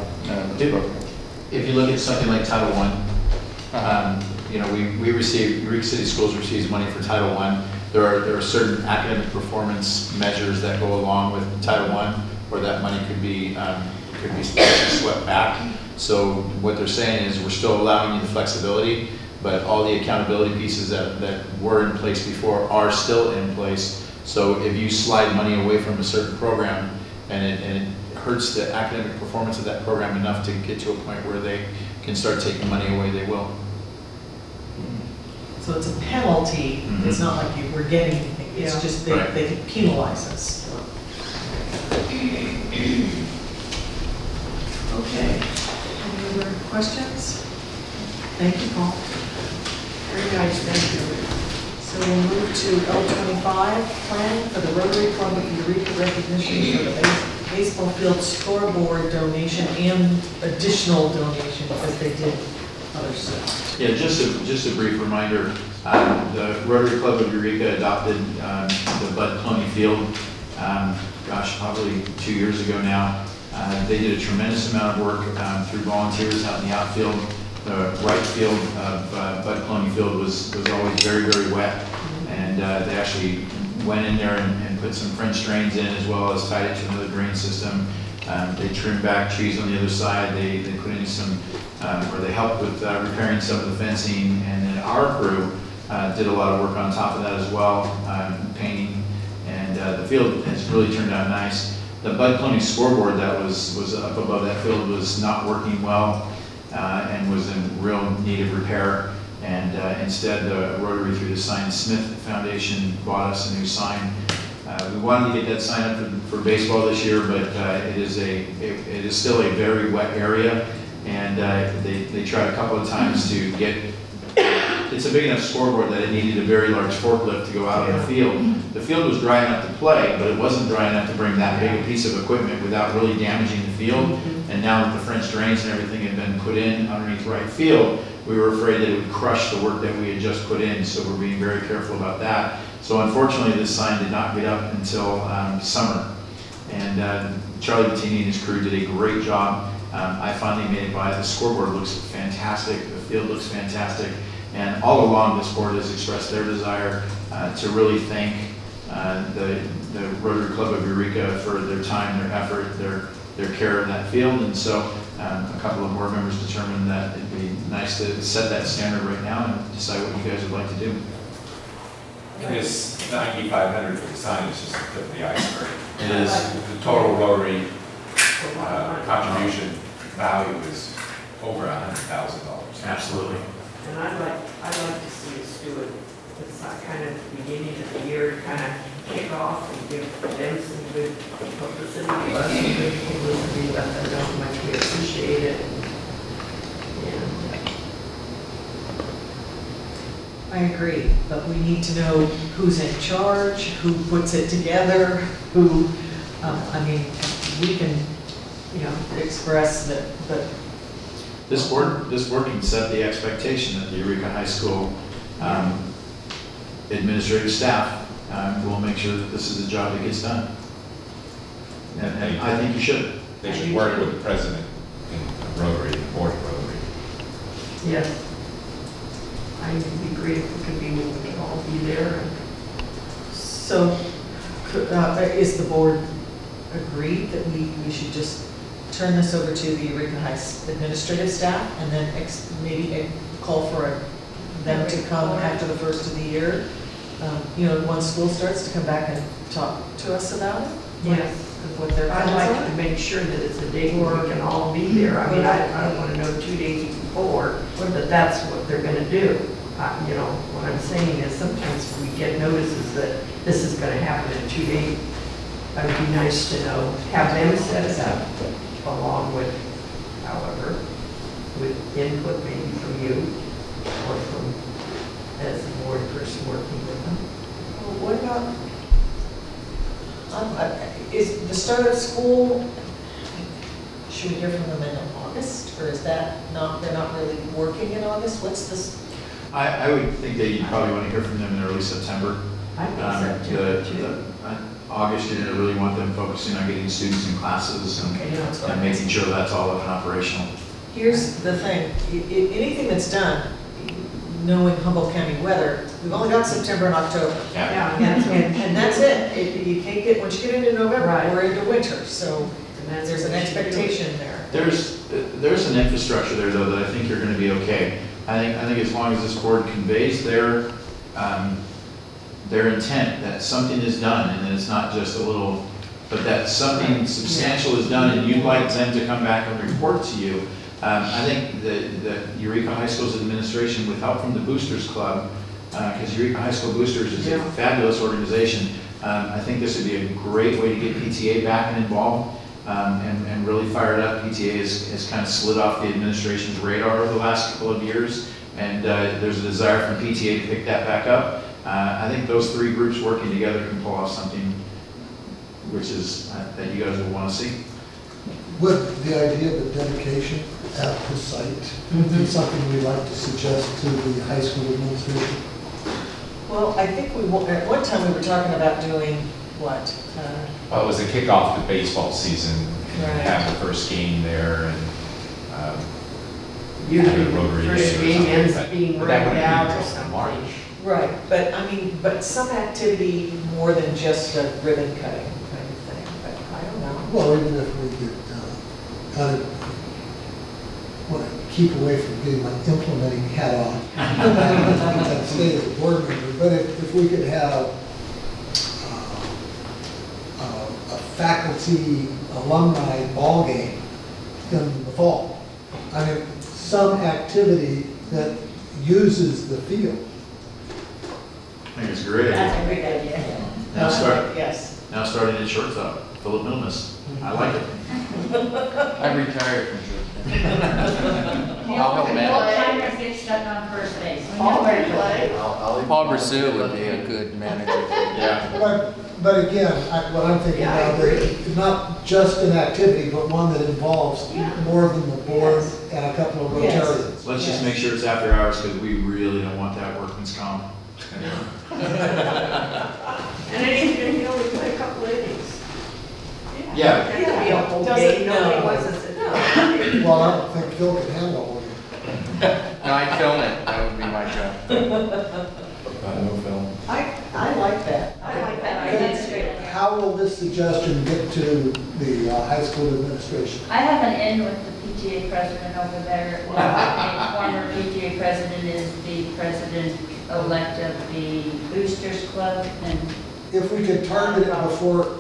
If you look at something like Title I, we receive, Eureka City Schools receives money for Title I. There are certain academic performance measures that go along with Title I, where that money could be swept back. So what they're saying is we're still allowing you the flexibility, but all the accountability pieces that were in place before are still in place. So if you slide money away from a certain program and it hurts the academic performance of that program enough to get to a point where they can start taking money away, they will. So it's a penalty, it's not like we're getting anything, it's just they can penalize us. Okay, any other questions? Thank you, Paul. Very nice, thank you. So we'll move to L25, plan for the Rotary Club of Eureka recognition for the baseball field scoreboard donation and additional donation because they did other stuff. Yeah, just a brief reminder, the Rotary Club of Eureka adopted the Bud Cloney Field, gosh, probably 2 years ago now. They did a tremendous amount of work through volunteers out in the outfield. The right field of Bud Cloney Field was always very, very wet. And they actually went in there and put some French drains in, as well as tied it to another drain system. They trimmed back trees on the other side. They put in some, or they helped with repairing some of the fencing. And then our crew did a lot of work on top of that as well, painting. And the field has really turned out nice. The Bud Cloney scoreboard that was up above that field was not working well and was in real need of repair. And instead, Rotary, through the Sign Smith Foundation, bought us a new sign. We wanted to get that sign up for baseball this year, but it is still a very wet area, and they tried a couple of times to get. It's a big enough scoreboard that it needed a very large forklift to go out on the field. The field was dry enough to play, but it wasn't dry enough to bring that big a piece of equipment without really damaging the field. And now that the French drains and everything had been put in underneath right field, we were afraid that it would crush the work that we had just put in, so we're being very careful about that. So unfortunately, this sign did not get up until summer. And Charlie Bettini and his crew did a great job. I finally made it by. The scoreboard looks fantastic. The field looks fantastic. And all along, this board has expressed their desire to really thank the Rotary Club of Eureka for their time, their effort, their care of that field. And so a couple of board members determined that it'd be nice to set that standard right now and decide what you guys would like to do. This $9,500 for the sign is just the tip of the iceberg. It is. The total Rotary contribution value is over $100,000. Absolutely. And I'd like to see us do it, it's kind of the beginning of the year, kind of kick off and give them some good publicity, give us some good publicity, let them know how much we appreciate it. I agree, but we need to know who's in charge, who puts it together, who, I mean, we can, express that, but. This board can set the expectation that the Eureka High School administrative staff will make sure that this is a job that gets done. And I think you should. They should work with the president in Rotary, the board of Rotary. Yes. I think it'd be great if we could all be there. So, is the board agreed that we should just turn this over to the Eureka High administrative staff and then maybe call for them to come after the first of the year? Once school starts, to come back and talk to us about it? Yes. What their I'd plans like are? to make sure that it's a date where we can all be there. I mean, I don't want to know 2 days before that that's what they're going to do. What I'm saying is sometimes we get notices that this is going to happen in 2 days. It would be nice to know, have them set it up along with, however, with input maybe from you or from, as a board person working with them. Well, what about, is the start of school, should we hear from them in August? Or is that not, they're not really working in August? What's this? I would think that you probably want to hear from them in early September. I think so too. August, you're going to really want them focusing on getting students in classes and making sure that's all up and operational. Here's the thing, anything that's done, knowing Humboldt County weather, we've only got September and October. Yeah. And that's it. You can't get, once you get into November, Right. we're into winter, so there's an expectation there. There's an infrastructure there, though, that I think you're going to be okay. I think as long as this board conveys their intent that something is done and that it's not just a little, but that something substantial is done and you'd like them to come back and report to you. I think that Eureka High School's administration, with help from the Boosters Club, because Eureka High School Boosters is a fabulous organization, I think this would be a great way to get PTA back and involved and really fired up. PTA has kind of slid off the administration's radar over the last couple of years, and there's a desire from PTA to pick that back up. I think those three groups working together can pull off something which is that you guys will want to see. With the idea of the dedication at the site. Would be something we'd like to suggest to the high school administration. Well, I think at one time we were talking about doing what? Well, it was a kickoff to baseball season, and Right. have the first game there, and Usually have a Rotary first Day or game something, ends but- being but that read wouldn't be out or until something. March. Right, but I mean, but some activity more than just a ribbon cutting kind of thing, but I don't know. Well, even if we could, kind of, want to keep away from getting my implementing hat on and stay as a board member, but if we could have a faculty alumni ball game in the fall. I mean, some activity that uses the field. I think it's a great idea. That's a great idea. Yes. Now starting at shortstop, Philip Middlemiss. I like it. I retired from The I'll help old manage. timers get stuck on first base. We know Paul, where where to you play. play? Paul Brazil would be a good manager. Yeah. But again, what I'm thinking Yeah, I about is not just an activity, but one that involves Yeah. more than the board Yes. and a couple of Yes. Rotarians. Let's just make sure it's after hours because we really don't want that workman's comp. And then you only play a couple innings. Yeah. It could be a whole Doesn't- game, nobody no. wants to sit down. Well, I don't think Phil can handle all of it. No, I'd film it, that would be my job. No film. I like that. I like that I think idea. it's a great idea. How will this suggestion get to the high school administration? I have an in with the PTA president over there. The former PTA president is the president-elect of the Boosters Club, and If we could target it before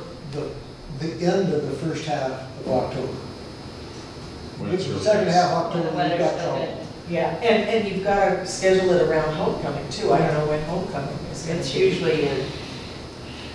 the end of the first half of October. It's the second half of October, the we've weather's got still trouble. good. Yeah, and you've got to schedule it around homecoming too. I don't know when homecoming is. It's usually in,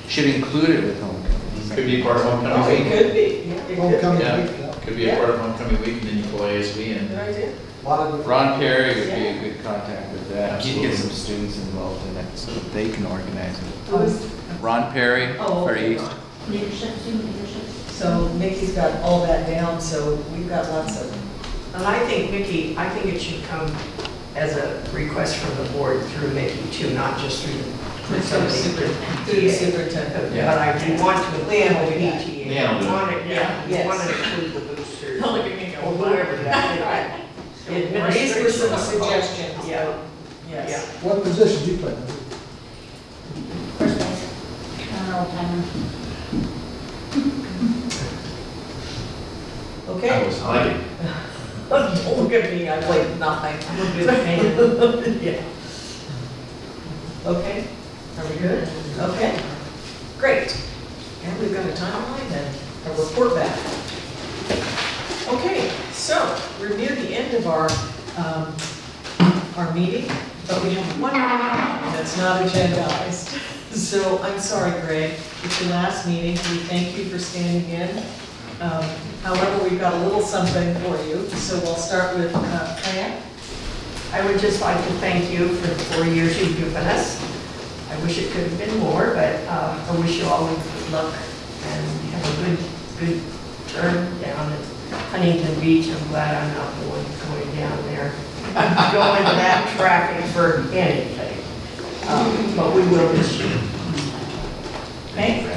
Should include it with homecoming. Could be part of Oh, homecoming it week. could be. Yeah, it could be. Homecoming Yeah. week, yeah. Could be a part of homecoming week and then you pull ASB in. Good idea. Lot of- Ron Perry would be a good contact with that. He'd get Absolutely. some students involved in it so that they can organize it. Who is- Ron Perry, Oh, for okay. East. Leadership, student leadership. So Mickey's got all that down, so we've got lots of, and I think Mickey, I think it should come as a request from the board through Mickey too, not just through somebody. through the superintendent. But I do want to Leanne will include do that. PTA. Leanne will do it. Want it, yeah, Yes. want to include the boosters. Don't look at me, Or whoever that is. These were some suggestions. Yeah. Yes. What position do you play? First base. I'm an old timer. Okay. I like it. Don't look at me, I played nothing. I'm a good fan. Yeah. Okay, are we good? Okay, great. And we've got a timeline and a report back. Okay, so we're near the end of our meeting, but we have one more that's not agendized. So I'm sorry, Greg, it's your last meeting. We thank you for standing in. However, we've got a little something for you, so we'll start with Fran. I would just like to thank you for the 4 years you've given us. I wish it could have been more, but I wish you all good luck and have a good term down at Huntington Beach. I'm glad I'm not the one going down there, going to that traffic for anything. But we will this year. Thank you.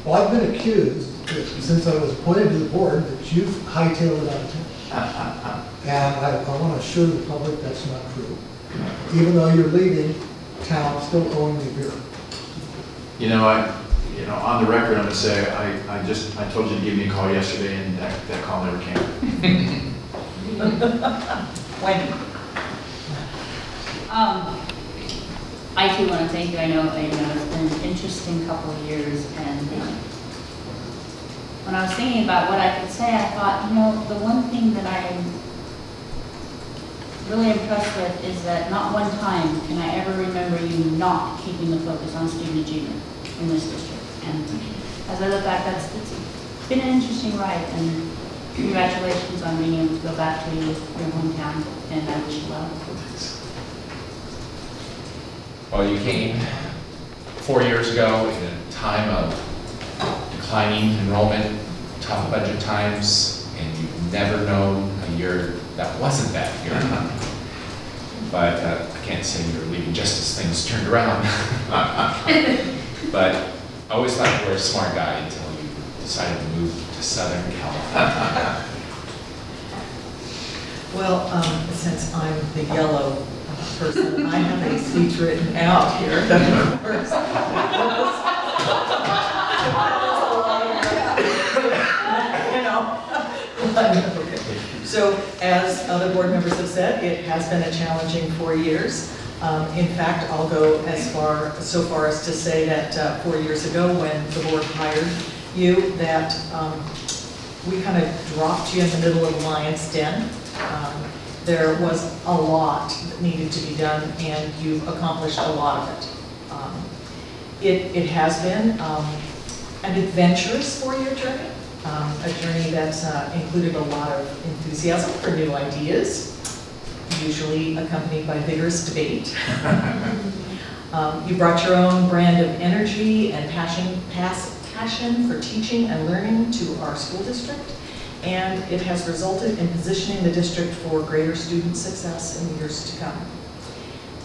Well, I've been accused, that since I was appointed to the board, that you've hightailed it out of town. And I want to assure the public that's not true. Even though you're leaving, town still owing me beer. On the record, I'm gonna say, I told you to give me a call yesterday and that call never came. Wendy. I too want to thank you. I know it's been an interesting couple of years, and when I was thinking about what I could say, I thought, the one thing that I'm really impressed with is that not one time can I ever remember you not keeping the focus on student achievement in this district. And as I look back, it's been an interesting ride, and congratulations on being able to go back to your hometown, and I wish you well. Well, you came 4 years ago in a time of declining enrollment, tough budget times, and you've never known a year that wasn't that here. But I can't say we were leaving just as things turned around. But I always thought you were a smart guy until you decided to move to Southern California. Well, since I'm the yellow person, I have a speech written out here. That of course, you know. Okay. So, as other board members have said, it has been a challenging 4 years. In fact, I'll go so far as to say that 4 years ago, when the board hired you, that we kind of dropped you in the middle of the lion's den. There was a lot that needed to be done, and you've accomplished a lot of it. It has been an adventurous 4-year journey, a journey that's included a lot of enthusiasm for new ideas, usually accompanied by vigorous debate. You brought your own brand of energy and passion for teaching and learning to our school district, and it has resulted in positioning the district for greater student success in the years to come.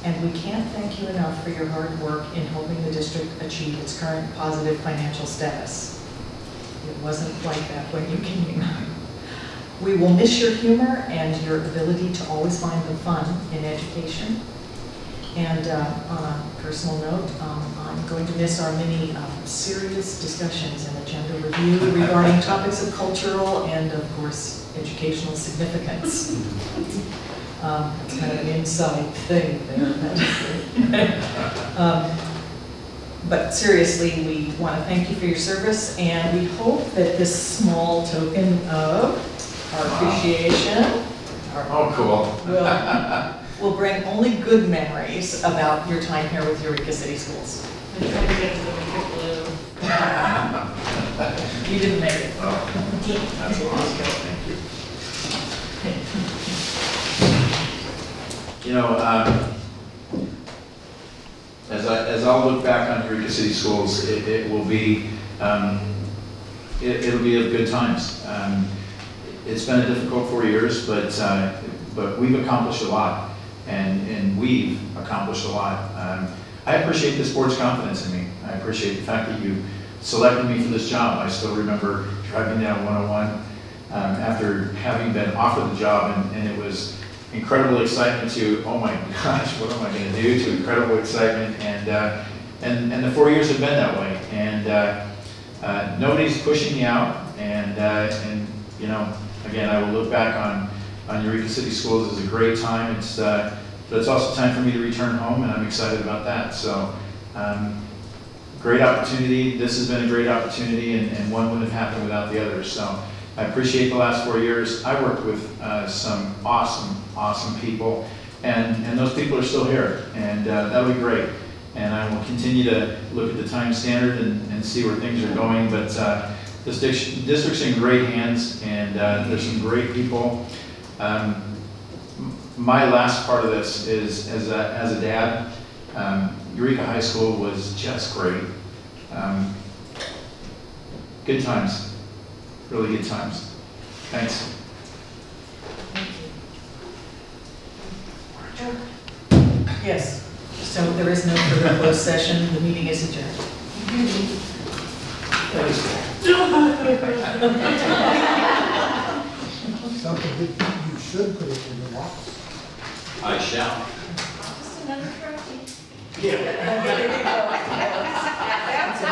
And we can't thank you enough for your hard work in helping the district achieve its current positive financial status. It wasn't like that when you came. We will miss your humor and your ability to always find the fun in education. And on a personal note, I'm going to miss our many serious discussions and agenda review regarding topics of cultural and, of course, educational significance. It's kind of an inside thing there. But seriously, we want to thank you for your service, and we hope that this small token of our appreciation will bring only good memories about your time here with Eureka City Schools. I'm trying to get to the big blue. You didn't make it. Oh, that's awesome. Thank you. You know, as I'll look back on Eureka City Schools, it will be it'll be of good times. It's been a difficult 4 years, but we've accomplished a lot. And we've accomplished a lot. I appreciate this board's confidence in me. I appreciate the fact that you selected me for this job. I still remember driving down 101 after having been offered the job, and it was incredible excitement to, oh my gosh, what am I going to do, to incredible excitement, and the 4 years have been that way. And nobody's pushing me out, and you know, again, I will look back on Eureka City Schools as a great time. But it's also time for me to return home, and I'm excited about that. So, great opportunity. This has been a great opportunity, and one wouldn't have happened without the others. So, I appreciate the last 4 years. I worked with some awesome people, and those people are still here, and that'll be great. And I will continue to look at the time standard and see where things are going. But this district's in great hands, and there's some great people. My last part of this is, as a dad, Eureka High School was just great. Good times, really good times. Thanks. Yes, so there is no further closed session. The meeting is adjourned. Something that you should put in your box. I shall. Just another trophy. Yeah. That's a